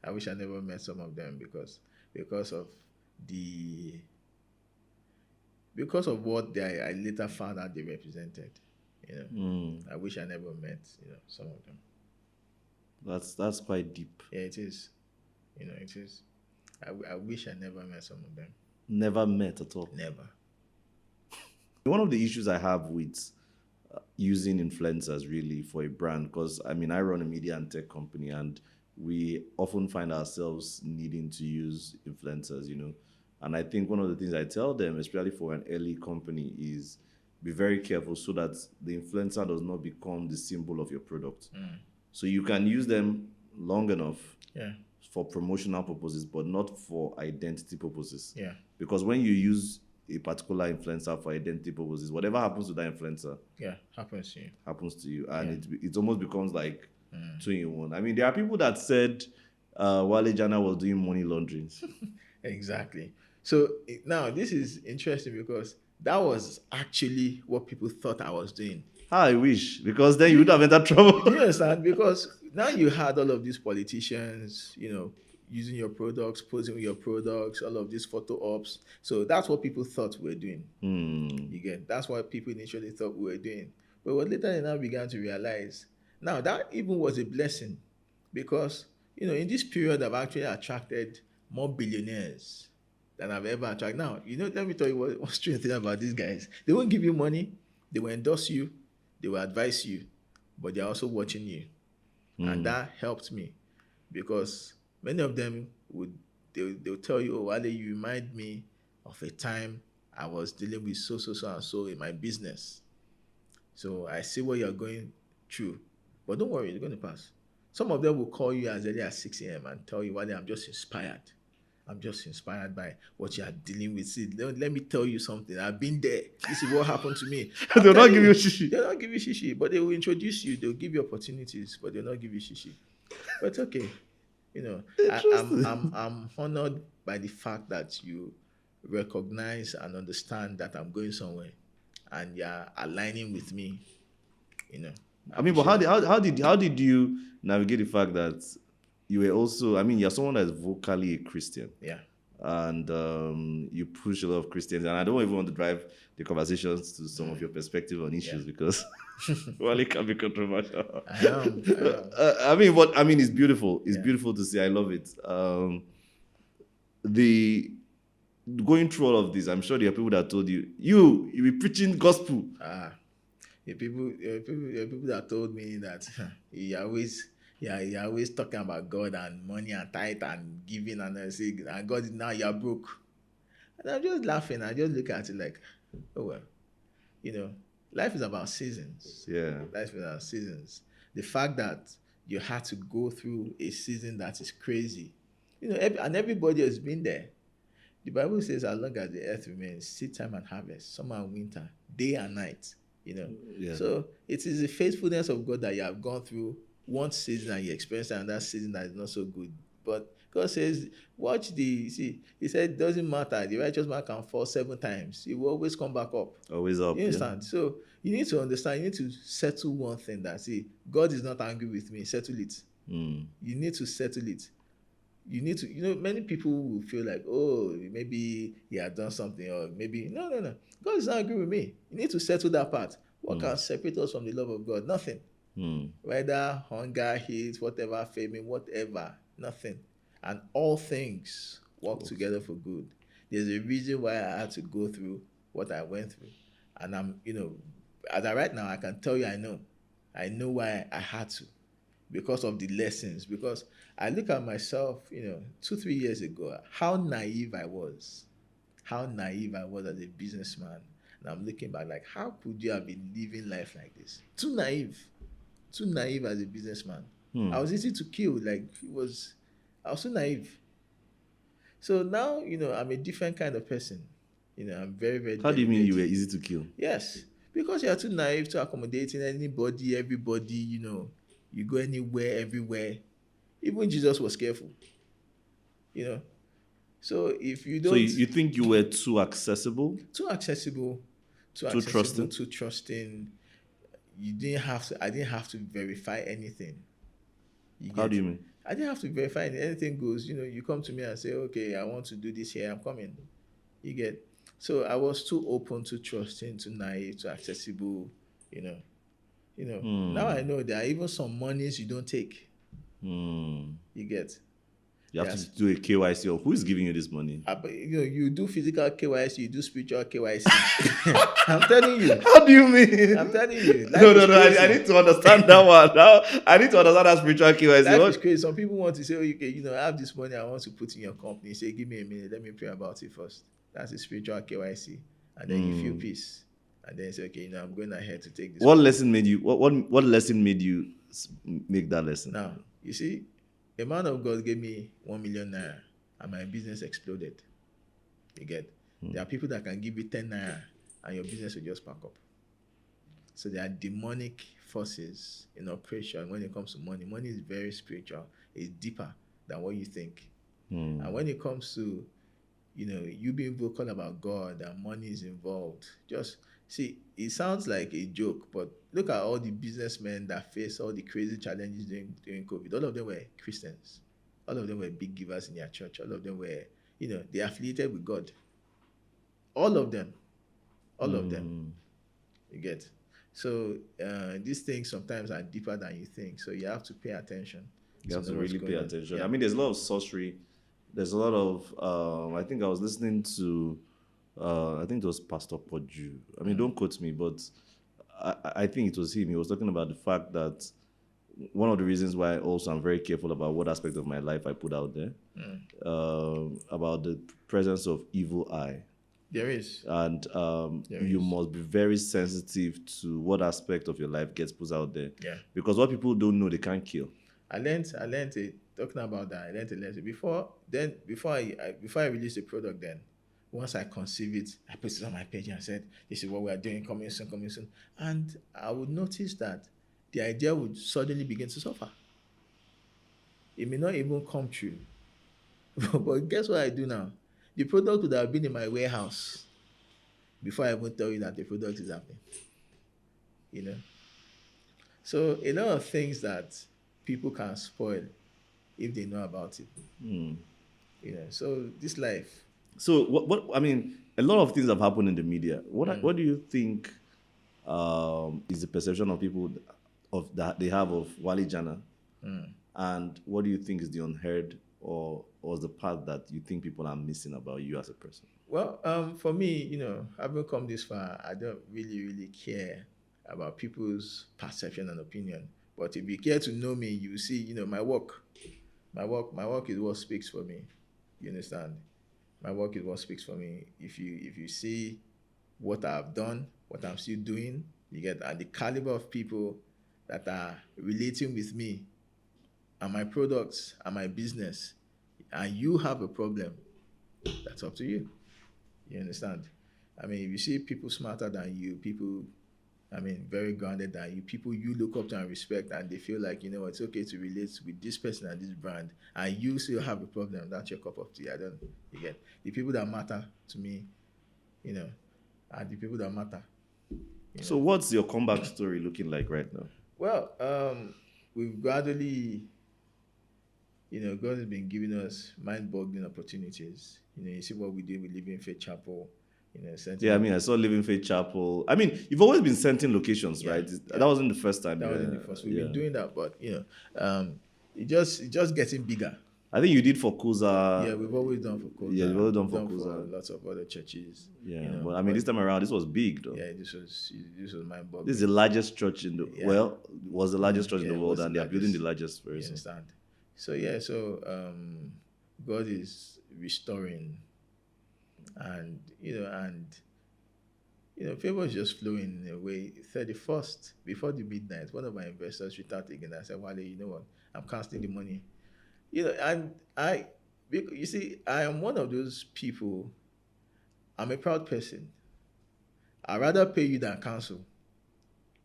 I wish I never met some of them because of what I later found out they represented. I wish I never met some of them. That's quite deep. Yeah, it is. It is. I wish I never met some of them. Never met at all. Never. One of the issues I have with using influencers really for a brand, because I mean I run a media and tech company, and we often find ourselves needing to use influencers, And I think one of the things I tell them, especially for an early company, is be very careful so that the influencer does not become the symbol of your product. So you can use them long enough for promotional purposes, but not for identity purposes. Yeah. Because when you use a particular influencer for identity purposes, whatever happens to that influencer, happens to you. And it almost becomes like 2 in 1. I mean, there are people that said Wale Jana was doing money laundering. Exactly. So now this is interesting because that was actually what people thought I was doing. How I wish, because then you would have entered trouble. Do you understand? Because now you had all of these politicians, using your products, posing with your products, all of these photo ops. So that's what people thought we were doing. You get that's what people initially thought we were doing. But what later they now began to realize, now that even was a blessing because in this period I've actually attracted more billionaires than I've ever attracted. Now, let me tell you what's strange thing about these guys. They won't give you money, they will endorse you, they will advise you, but they're also watching you. And that helped me because many of them they'll tell you, oh, Wale, you remind me of a time I was dealing with so and so in my business. So I see what you're going through. But don't worry, it's going to pass. Some of them will call you as early as 6 a.m. and tell you, Wale, I'm just inspired. I'm just inspired by what you are dealing with. See, let me tell you something. I've been there. This is what happened to me. They'll not give you shishi. They'll not give you shishi, but they will introduce you. They'll give you opportunities, but they'll not give you shishi. But it's okay. I'm honored by the fact that you recognize and understand that I'm going somewhere, and you're aligning with me. I mean, but how did you navigate the fact that you were also, I mean, you're someone that's vocally a Christian. Yeah. And you push a lot of Christians. And I don't even want to drive the conversations to some of your perspective on issues because well, it can be controversial. I am. I mean, it's beautiful. It's beautiful to see. I love it. The going through all of this, I'm sure there are people that told you be preaching gospel. People that told me that you're always talking about God and money and tithe and giving, and I say, and God, now you're broke. And I'm just laughing. I just look at it like, oh well, life is about seasons. Yeah. Life is about seasons. The fact that you had to go through a season that is crazy, and everybody has been there. The Bible says, as long as the earth remains, seed time and harvest, summer and winter, day and night. Yeah. So it is the faithfulness of God that you have gone through one season and you experience another season that is not so good. But God says, he said, it doesn't matter. The righteous man can fall 7 times. He will always come back up. Always up. You understand? Yeah. So you need to understand, you need to settle one thing that, God is not angry with me. Settle it. You need to settle it. You need to, many people will feel like, oh, maybe he had done something, or maybe, no. God is not angry with me. You need to settle that part. What can separate us from the love of God? Nothing. Whether hunger, heat, whatever, famine, whatever, nothing. And all things work together for good. There's a reason why I had to go through what I went through. And I'm, as I right now, I can tell you I know why I had to. Because of the lessons. Because I look at myself, 2-3 years ago, how naive I was as a businessman. And I'm looking back like, how could you have been living life like this? Too naive as a businessman. I was easy to kill. I was so naive. So now, I'm a different kind of person. I'm very, very How do you mean you were easy to kill? Yes. Because you're too naive to accommodating anybody, everybody, you go anywhere, everywhere. Even Jesus was careful. So if you don't... So you think you were too accessible? Too accessible. Too trusting? Too trusting. I didn't have to verify anything. How do you mean? I didn't have to verify anything. Anything goes, you come to me and say, okay, I want to do this here, I'm coming. You get... So I was too open, too trusting, too naive, too accessible, Now I know there are even some monies you don't take. You get... You have to do a KYC. Or who is giving you this money? But, you do physical KYC, you do spiritual KYC. I'm telling you. How do you mean? I'm telling you. No. I need to understand that one. Now I need to understand that spiritual KYC. Life is crazy. Some people want to say, okay, I have this money I want to put in your company. Say, give me a minute. Let me pray about it first. That's a spiritual KYC. And then you feel peace. And then you say, okay, I'm going ahead to take this. What lesson made you? What lesson made you make that lesson? Now, you see, a man of God gave me 1 million naira and my business exploded. You get? There are people that can give you 10 naira and your business will just pack up. So there are demonic forces in operation when it comes to money. Money is very spiritual. It's deeper than what you think. Hmm. And when it comes to, you being vocal about God and money is involved, just see, it sounds like a joke, but look at all the businessmen that face all the crazy challenges during COVID. All of them were Christians. All of them were big givers in their church. All of them were, they affiliated with God. All of them. All of them. Hmm. You get. So these things sometimes are deeper than you think. So you have to pay attention. You have to know what's really pay going on. attention. Yeah. I mean, there's a lot of sorcery. There's a lot of. I think I was listening to. I think it was Pastor Poju. I mean, don't quote me, but I think it was him. He was talking about the fact that one of the reasons why also I'm very careful about what aspect of my life I put out there, about the presence of evil eye. There is. And you must be very sensitive to what aspect of your life gets put out there. Yeah. Because what people don't know, they can't kill. I learned it, talking about that. I learned a lesson before I released the product. Then once I conceive it, I put it on my page and said, "This is what we are doing. Coming soon." And I would notice that the idea would suddenly begin to suffer. It may not even come true. But guess what I do now? The product would have been in my warehouse before I even tell you that the product is happening. So a lot of things that people can spoil if they know about it. So this life. So what I mean, a lot of things have happened in the media. What do you think is the perception of people that they have of Wale Jana? And what do you think is the unheard or the part that you think people are missing about you as a person? Well, for me, having come this far, I don't really care about people's perception and opinion. But if you care to know me, you see, my work. My work is what speaks for me. You understand? My work is what speaks for me. If you see what I've done, what I'm still doing, you get, and the caliber of people that are relating with me and my products and my business, and you have a problem, that's up to you. You understand? I mean, if you see people smarter than you, people, very grounded than you, people you look up to and respect, and they feel like, it's okay to relate with this person and this brand, and you still have a problem, that's your cup of tea. You get, the people that matter to me, are the people that matter. So what's your comeback story looking like right now? Well, we've gradually, God has been giving us mind-boggling opportunities. You see what we do with Living Faith Chapel. Yeah, I saw Living Faith Chapel. You've always been sent in locations, right? That wasn't the first time. That wasn't the first. We've been doing that, but it just getting bigger. I think you did for Kuza. Yeah, we've always done for Kuza. Yeah, we've always done for Kuza. Lots of other churches. Yeah, but this time around, this was big, though. Yeah, this was mind-boggling. This is the largest church in the was the largest church in the world, and they are building the largest very soon. Understand? So God is restoring, and favor is just flowing in a way. 31st, before the midnight, one of my investors reached out again. I said, Wale, you know what? I'm canceling the money. And I am one of those people. I'm a proud person. I'd rather pay you than cancel.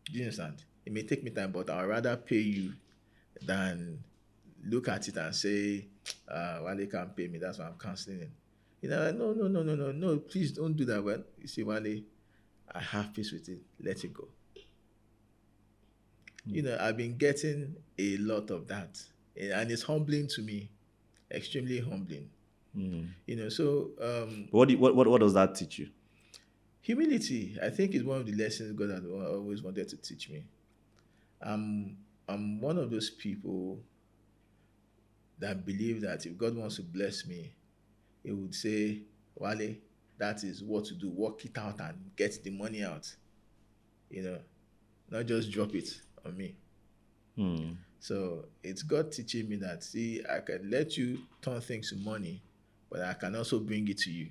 Do you understand? It may take me time, but I'd rather pay you than look at it and say, Wale can't pay me, that's why I'm canceling it. No, please don't do that. Well, you see, Wale, I have peace with it. Let it go. I've been getting a lot of that. And it's humbling to me. Extremely humbling. So what does that teach you? Humility, I think, is one of the lessons God has always wanted to teach me. I'm one of those people that believe that if God wants to bless me, He would say, Wale, that is what to do. Work it out and get the money out. Not just drop it on me. So it's God teaching me that, see, I can let you turn things to money, but I can also bring it to you.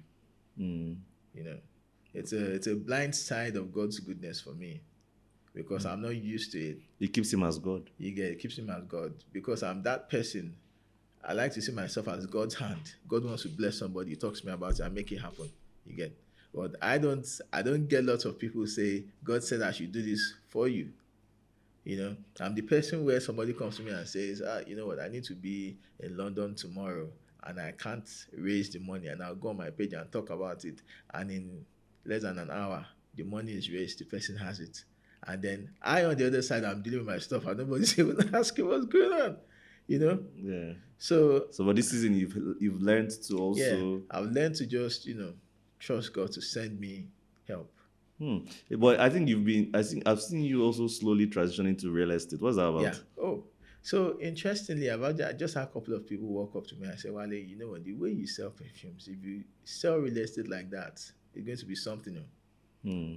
It's a blind side of God's goodness for me, because I'm not used to it. It keeps Him as God. It keeps Him as God, because I'm that person. I like to see myself as God's hand. God wants to bless somebody, He talks to me about it and make it happen. You get? But I don't get lots of people say, God said I should do this for you. I'm the person where somebody comes to me and says, you know what, I need to be in London tomorrow and I can't raise the money, and I'll go on my page and talk about it. And in less than an hour, the money is raised, the person has it. And then I, on the other side, I'm dealing with my stuff and nobody's even asking what's going on, you know? Yeah. So, So, but this season you've learned to yeah, also. I've learned to just, trust God to send me help. Hmm. But I think I think I've seen you also slowly transitioning to real estate. What's that Yeah. about? Oh, so interestingly, about that, I just had a couple of people walk up to me and say, Wale, you know what? The way you sell perfumes, if you sell real estate like that, it's going to be something, Hmm.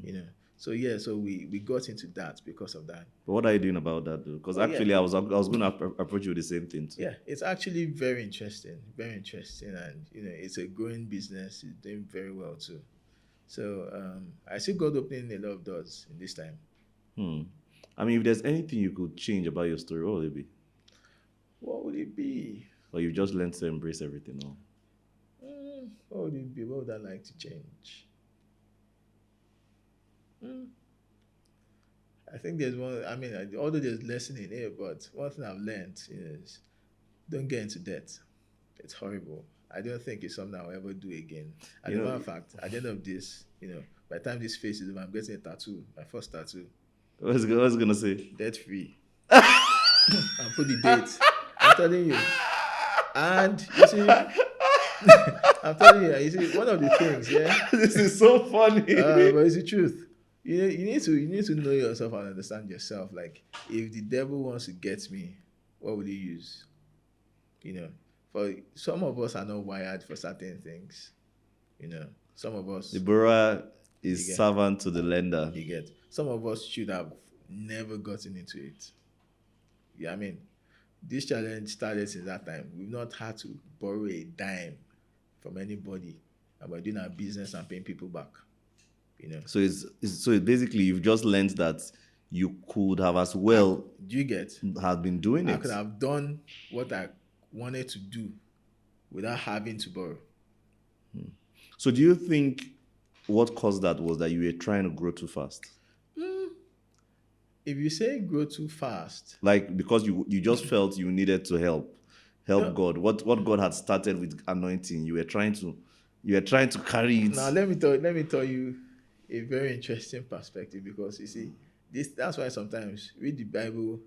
So yeah, so we got into that because of that. But what are you doing about that, though? Because Oh yeah, actually, I was going to approach you with the same thing too. yeah. It's actually very interesting, and it's a growing business. It's doing very well too. So I see God opening a lot of doors in this time. Hmm. I mean, if there's anything you could change about your story, what would it be? What would it be? Or you just learned to embrace everything now? What would it be? What would I like to change? Mm, I think there's one. I mean, although there's lesson in it, but one thing I've learned is don't get into debt. It's horrible. I don't think it's something I'll ever do again. As You a know, matter of fact, at the end of this, by the time this phase is over, I'm getting a tattoo, my first tattoo, what's gonna say? debt free. I'll put the date. I'm telling you. And you see, I'm telling you see, one of the things, yeah. This is so funny. But it's the truth. You need to know yourself and understand yourself. Like, if the devil wants to get me, what will he use? For some of us are not wired for certain things. Some of us, The borrower You is get- servant to the lender. you get, some of us should have never gotten into it. Yeah, I mean, this challenge started since that time. We've not had to borrow a dime from anybody about doing our business and paying people back. So so basically you've just learned that you could have as well Do you get? have been doing I it. could have done what I wanted to do without having to borrow. So do you think what caused that was that you were trying to grow too fast? If you say grow too fast, Like because you just felt you needed to help No. God. What God had started with anointing, you were trying to carry it. now let me tell you a very interesting perspective, because you see, that's why sometimes read the Bible,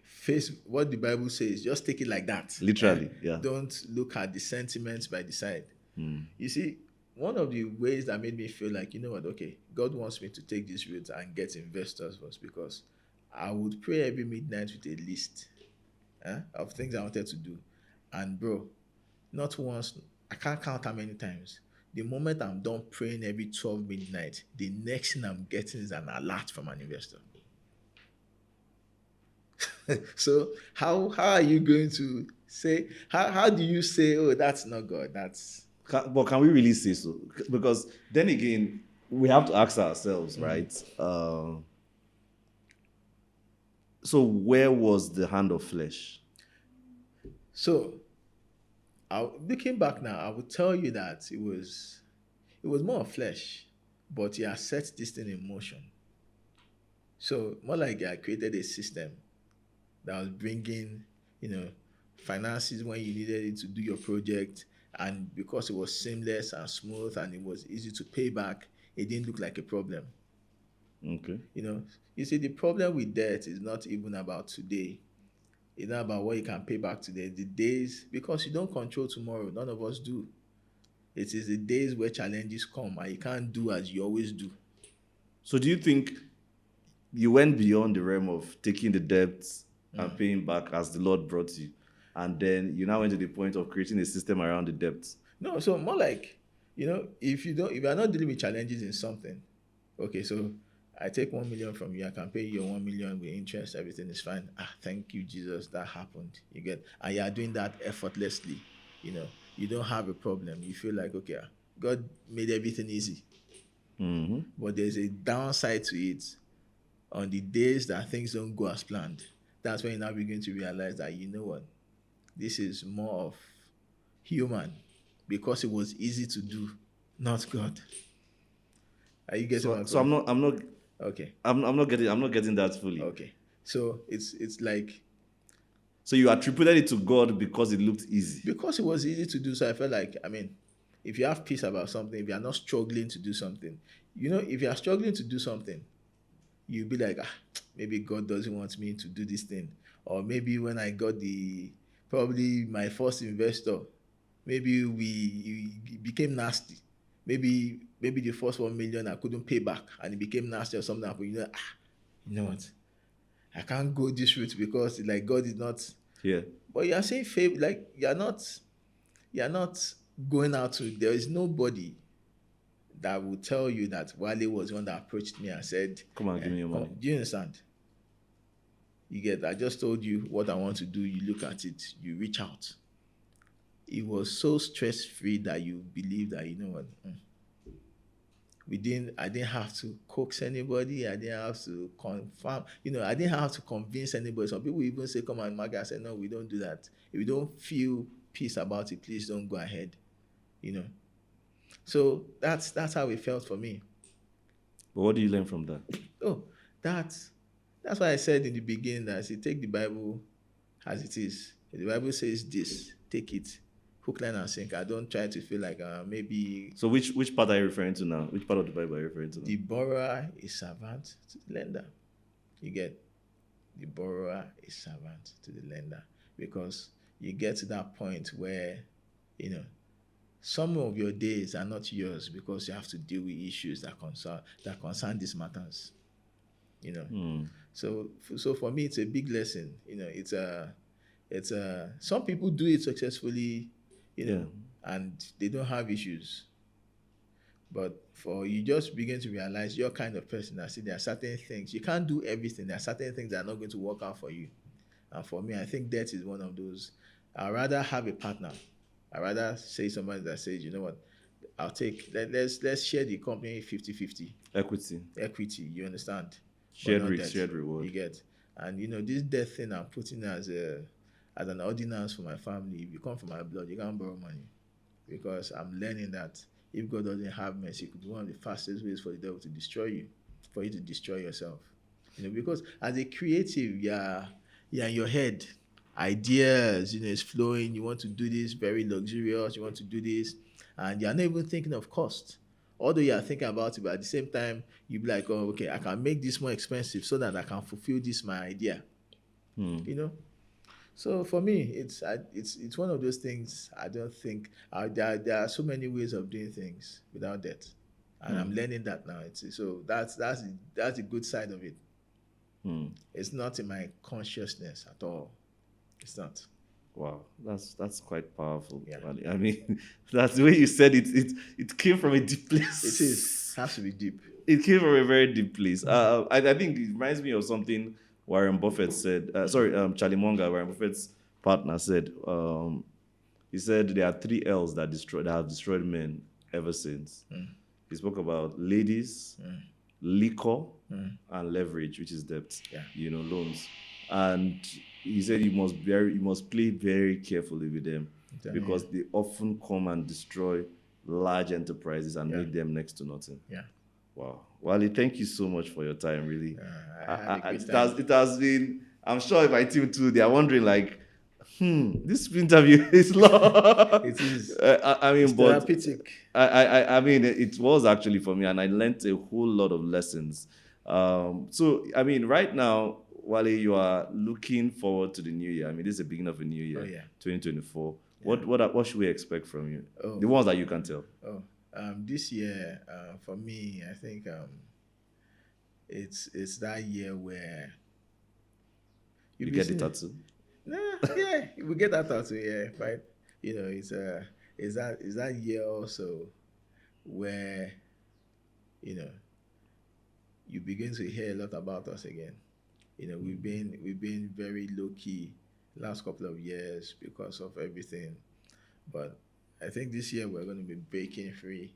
face what the Bible says, just take it like that. Literally, yeah. Don't look at the sentiments by the side. You see, one of the ways that made me feel like, you know what, okay, God wants me to take this route and get investors was because I would pray every midnight with a list of things I wanted to do. And bro, not once, I can't count how many times. The moment I'm done praying every 12 midnight, the next thing I'm getting is an alert from an investor. So how are you going to say, how do you say, oh, that's not God, that's... But can we really say so? Because then again, we have to ask ourselves, right? So where was the hand of flesh? So, looking back now, I would tell you that it was more of flesh, but he has set this thing in motion. So, more like I created a system that was bringing, finances when you needed it to do your project, and because it was seamless and smooth and it was easy to pay back, it didn't look like a problem. Okay. You see, the problem with debt is not even about today. It's not about what you can pay back today. The days, because you don't control tomorrow, none of us do. It is the days where challenges come and you can't do as you always do. So do you think you went beyond the realm of taking the debts and paying back as the Lord brought you, and then you now went to the point of creating a system around the debts? No, so more like, if you are not dealing with challenges in something, okay, so I take 1 million from you, I can pay you 1 million with interest, everything is fine. Thank you, Jesus, that happened. You get, and you are doing that effortlessly. You don't have a problem. You feel like, okay, God made everything easy. But there's a downside to it. On the days that things don't go as planned, that's when you now begin to realize that, you know what, this is more of human, because it was easy to do, not God. Are you getting my point? So I'm not Okay. I'm not getting that fully. Okay. So it's like, So you attributed it to God because it looked easy. because it was easy to do, so I felt like, I mean, if you have peace about something, if you are not struggling to do something, if you are struggling to do something, you'll be like, maybe God doesn't want me to do this thing. Or maybe when I got probably my first investor, maybe it became nasty. Maybe the first 1 million I couldn't pay back and it became nasty or something. But you know what? I can't go this route because like God is not. Yeah. But you are saying favor, like you're not going out to. There is nobody that will tell you that Wale was the one that approached me and said, Come on, give me your money. Do you understand? You get, I just told you what I want to do. You look at it, you reach out. It was so stress-free that you believe that, you know what, I didn't have to coax anybody. I didn't have to confirm, I didn't have to convince anybody. Some people even say, come on, Maga. I said, no, we don't do that. If you don't feel peace about it, please don't go ahead. So that's how it felt for me. But what do you learn from that? Oh, that's why I said in the beginning that I say take the Bible as it is. If the Bible says this, take it, hook, line, and sinker. I don't try to feel like maybe. So which part are you referring to now? Which part of the Bible are you referring to now? The borrower is servant to the lender. You get, the borrower is servant to the lender, because you get to that point where some of your days are not yours because you have to deal with issues that concern these matters. So for me, it's a big lesson. It's a some people do it successfully, and they don't have issues. But for you just begin to realize you're kind of person that see there are certain things you can't do everything. There are certain things that are not going to work out for you. And for me, I think debt is one of those. I'd rather have a partner. I'd rather say somebody that says, you know what, I'll take, let's share the company 50-50. Equity, you understand? Shared risk, shared reward. You get. And this debt thing I'm putting as an ordinance for my family. If you come from my blood, you can't borrow money. Because I'm learning that if God doesn't have mercy, it could be one of the fastest ways for the devil to destroy you, for you to destroy yourself. Because as a creative, you're in your head. Ideas, is flowing. You want to do this very luxurious. You want to do this, and you're not even thinking of cost. Although you're thinking about it, but at the same time, you be like, oh, okay, I can make this more expensive so that I can fulfill this my idea. So for me, it's one of those things. I don't think there are so many ways of doing things without debt, and I'm learning that now. So that's the good side of it. It's not in my consciousness at all. It's not. Wow, that's quite powerful. Yeah. I mean, that's the way you said it. It came from a deep place. It is. It has to be deep. It came from a very deep place. I think it reminds me of something Warren Buffett said. Charlie Munger, Warren Buffett's partner, said. He said there are 3 L's that have destroyed men ever since. He spoke about ladies, liquor, and leverage, which is debt. Yeah. Loans. And he said you must play very carefully with them, because they often come and destroy large enterprises and make them next to nothing. Yeah. Wow. Wale, thank you so much for your time, really. It has been, I'm sure my team too, they are wondering like, this interview is long. It is. I mean, it's but therapeutic. I mean, it was actually for me, and I learned a whole lot of lessons. So, I mean, right now, Wale, you are looking forward to the new year. I mean, this is the beginning of a new year, 2024. Yeah. What should we expect from you? The ones that you can tell. This year, for me, I think it's that year where you get the tattoo. We get that tattoo, right? It's that year also where you begin to hear a lot about us again. We've been very low key last couple of years because of everything, but I think this year we're going to be breaking free.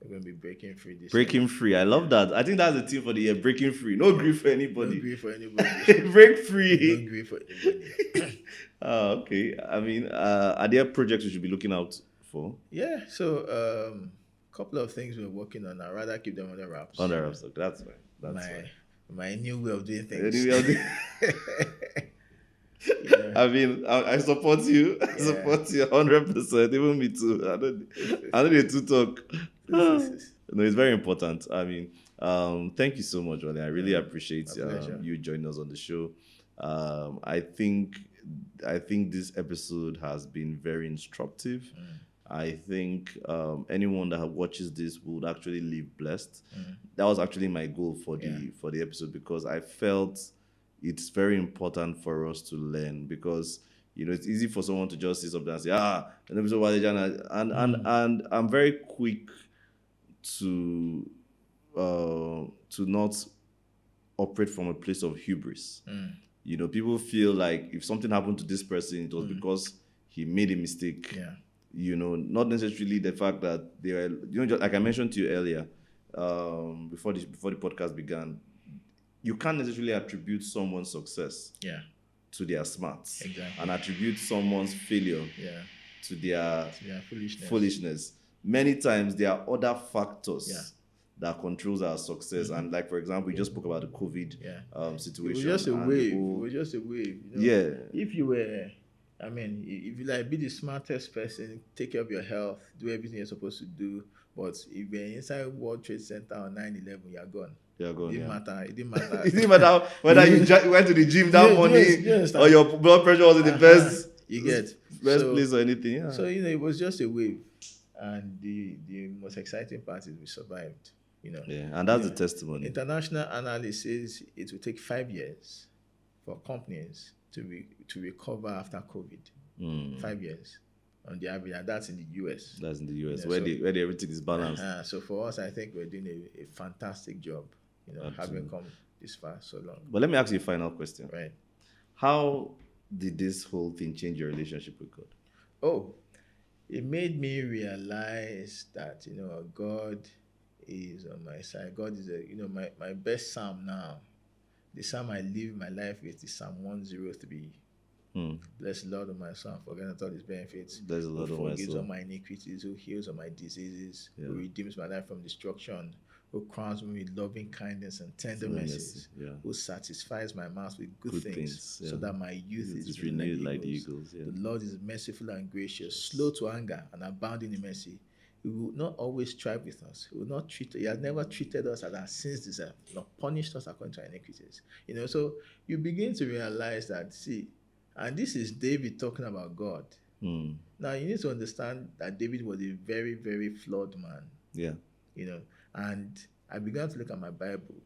We're going to be breaking free this year. Breaking free. I love that. I think that's the theme for the year. Breaking free. No grief for anybody. No grief for anybody. Break free. No grief for anybody. Okay. I mean, are there projects we should be looking out for? Yeah. So, couple of things we're working on. I'd rather keep them under wraps. Under wraps. Okay, that's fine. That's why. my new way of doing things. Anyway, I mean, I support you. I support you 100%. Even me too. I don't need to talk. No, it's very important. I mean, thank you so much, Wale. I really appreciate you joining us on the show. I think this episode has been very instructive. I think anyone that watches this would actually live blessed. That was actually my goal for the episode, because I felt it's very important for us to learn, because it's easy for someone to just say something and say, an episode of Wale Jana, and I'm very quick to not operate from a place of hubris. People feel like if something happened to this person, it was because he made a mistake. Not necessarily the fact that they were, just like I mentioned to you earlier, before the podcast began, you can't necessarily attribute someone's success to their smarts, and attribute someone's failure to their foolishness. Many times there are other factors that controls our success. And like, for example, we just spoke about the COVID situation. It was just a wave. It was just a wave. If you were, if you like be the smartest person, take care of your health, do everything you're supposed to do, but if you're inside World Trade Center on 9/11, you're gone. It didn't matter. It didn't matter whether you went to the gym that morning or your blood pressure was in the best place or anything. So it was just a wave, and the most exciting part is we survived. And that's the testimony. International Analyst says it will take 5 years for companies to recover after COVID. 5 years on the average, and that's in the US. That's in the US, where everything is balanced. So for us, I think we're doing a fantastic job. Having come this far so long. But let me ask you a final question. Right. How did this whole thing change your relationship with God? Oh, it made me realize that God is on my side. God is my best psalm now. The psalm I live my life with is Psalm 103. Bless the Lord of my soul, forget not all his benefits. Bless the Lord of my soul. Who forgives all my iniquities, who heals all my diseases, who redeems my life from destruction, who crowns me with loving kindness and tender mercies, who satisfies my mouth with good things, so that my youth is renewed like the eagles. The Lord is merciful and gracious, slow to anger and abounding in mercy. He will not always strive with us. He has never treated us as our sins deserve, nor punished us according to our iniquities. So you begin to realize that, and this is David talking about God. Now you need to understand that David was a very, very flawed man. And I began to look at my Bible.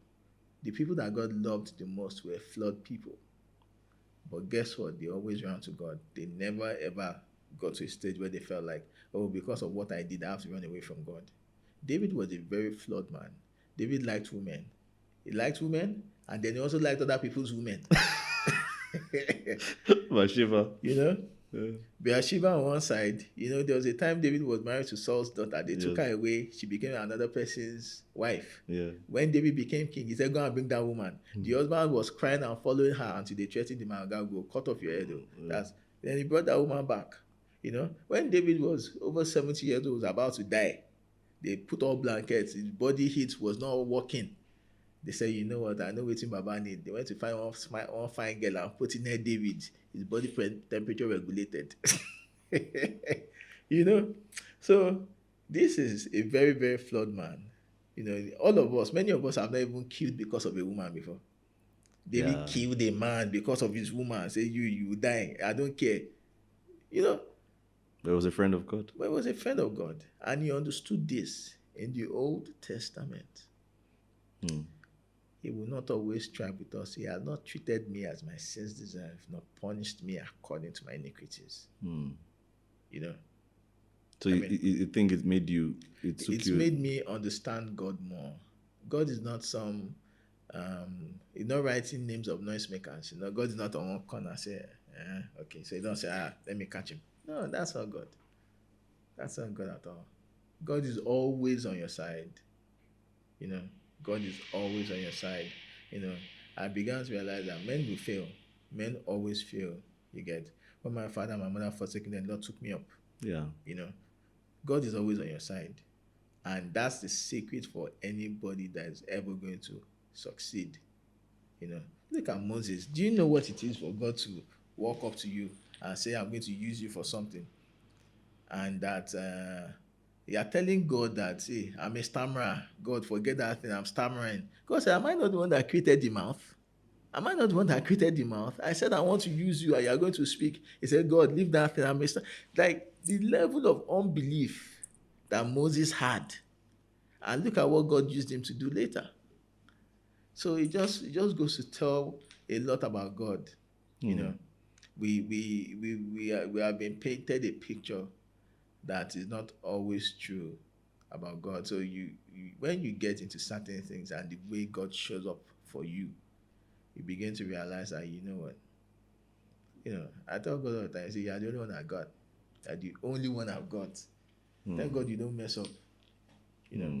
The people that God loved the most were flawed people. But guess what? They always ran to God. They never ever got to a stage where they felt like, because of what I did, I have to run away from God. David was a very flawed man. David liked women. He liked women, and then he also liked other people's women. Bathsheba. Bathsheba on one side, there was a time David was married to Saul's daughter. They took her away. She became another person's wife. When David became king, he said, go and bring that woman. The husband was crying and following her until they threatened him and go cut off your head. Then he brought that woman back. When David was over 70 years old, was about to die, they put all blankets. His body heat was not working. They said, you know what, I know what Baba need. They went to find one fine girl and put in her David. His body temperature regulated. So this is a very, very flawed man. All of us, many of us have not even killed because of a woman before. David killed a man because of his woman. Say, you die. I don't care. But he was a friend of God. But he was a friend of God. And he understood this in the Old Testament. He will not always strive with us. He has not treated me as my sins deserve, nor punished me according to my iniquities. So you think it made you... It's made me understand God more. God is not some... he's not writing names of noisemakers. God is not on one corner say, okay, so you don't say, let me catch him. No, that's not God. That's not God at all. God is always on your side. God is always on your side. I began to realize that men will fail. Men always fail. You get. When my father and my mother forsaken them, the Lord took me up. God is always on your side. And that's the secret for anybody that is ever going to succeed. You know, look at Moses. Do you know what it is for God to walk up to you and say, I'm going to use you for something? And that you are telling God that, hey, I'm a stammerer. God, forget that thing, I'm stammering. God said, am I not the one that created the mouth? Am I not the one that created the mouth? I said, I want to use you and you are going to speak. He said, God, leave that thing. Like the level of unbelief that Moses had. And look at what God used him to do later. So it just goes to tell a lot about God. You know, we have been painted a picture that is not always true about God. So you when you get into certain things and the way God shows up for you, you begin to realize that you know what, I tell God all the time, I say, you're the only one I got. You're the only one I've got. Thank God you don't mess up. You know.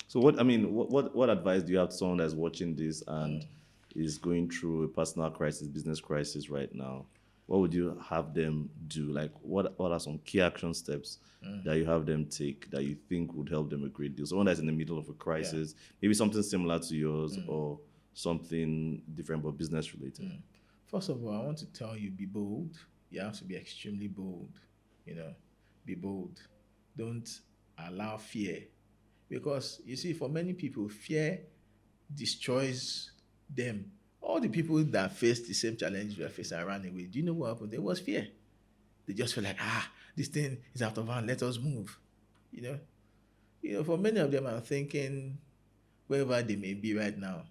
So what advice do you have to someone that's watching this and is going through a personal crisis, business crisis right now? What would you have them do? Like what are some key action steps that you have them take that you think would help them a great deal? Someone that's in the middle of a crisis, maybe something similar to yours or something different but business related. First of all, I want to tell you, be bold. You have to be extremely bold. You know, be bold. Don't allow fear. Because you see, for many people, fear destroys them. All the people that faced the same challenge we are facing and ran away, do you know what happened? There was fear. They just feel like, this thing is out of hand, let us move. You know? For many of them, I'm thinking wherever they may be right now.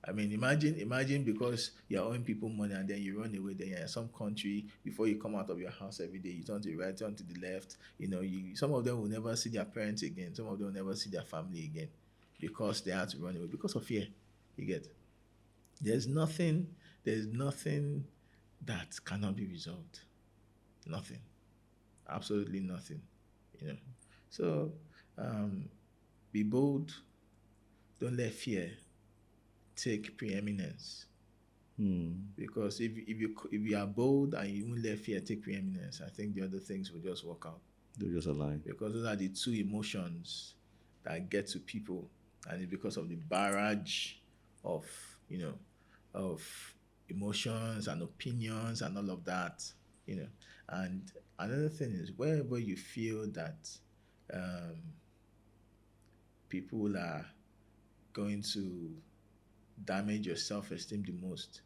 I mean, imagine because you're owing people money and then you run away, then you're in some country, before you come out of your house every day, you turn to the right, turn to the left. Some of them will never see their parents again. Some of them will never see their family again because they had to run away because of fear. You get? There's nothing that cannot be resolved. Nothing. Absolutely nothing. So, be bold. Don't let fear take preeminence. Because if you are bold and you won't let fear take preeminence, I think the other things will just work out. They'll just align. Because those are the two emotions that get to people, and it's because of the barrage of emotions and opinions and all of that. And another thing is, wherever you feel that people are going to damage your self-esteem the most,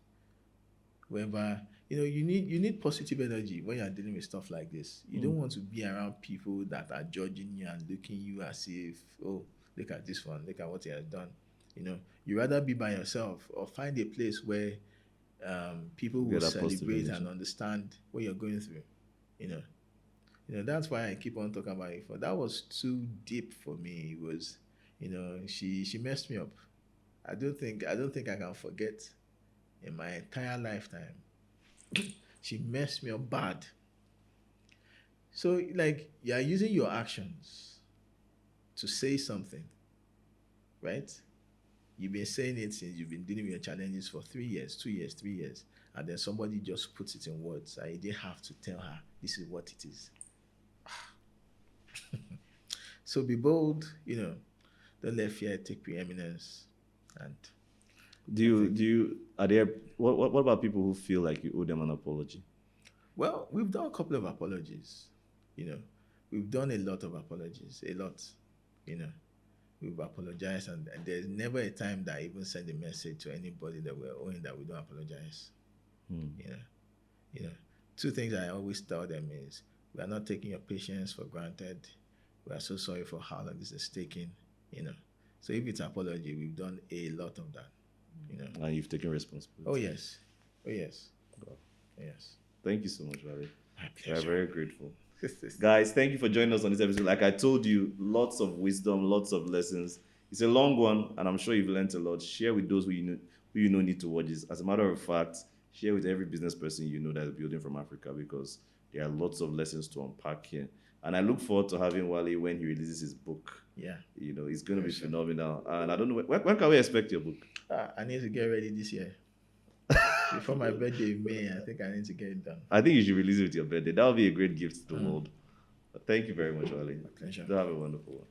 wherever you need positive energy when you're dealing with stuff like this. You don't want to be around people that are judging you and looking you as if, oh, look at this one, look at what he has done. You rather be by yourself or find a place where people will celebrate and understand what you're going through. That's why I keep on talking about it. For that was too deep for me. It was, she messed me up. I don't think I can forget in my entire lifetime. She messed me up bad. So, like, you are using your actions to say something, right? You've been saying it since you've been dealing with your challenges for 3 years, 2 years, 3 years, and then somebody just puts it in words. I didn't have to tell her this is what it is. So be bold, don't let fear take preeminence. And what about people who feel like you owe them an apology? Well, we've done a couple of apologies. We've done a lot of apologies, a lot. We've apologized, and there's never a time that I even send a message to anybody that we're owing that we don't apologize. Two things I always tell them is, we are not taking your patience for granted. We are so sorry for how long this is taking. So if it's apology, we've done a lot of that. And you've taken responsibility. Oh yes. God. Yes. Thank you so much, Wale. My We are pleasure. very grateful. Guys, thank you for joining us on this episode. Like I told you, lots of wisdom, lots of lessons. It's a long one, and I'm sure you've learned a lot. Share with those who you know need to watch this. As a matter of fact, share with every business person you know that is building from Africa, because there are lots of lessons to unpack here. And I look forward to having Wale when he releases his book. Yeah. It's going to be phenomenal. And I don't know, when can we expect your book? I need to get ready this year. Before my birthday in May, I think I need to get it done. I think you should release it with your birthday. That would be a great gift to the world. Thank you very much, Wale. My pleasure. Do have a wonderful one.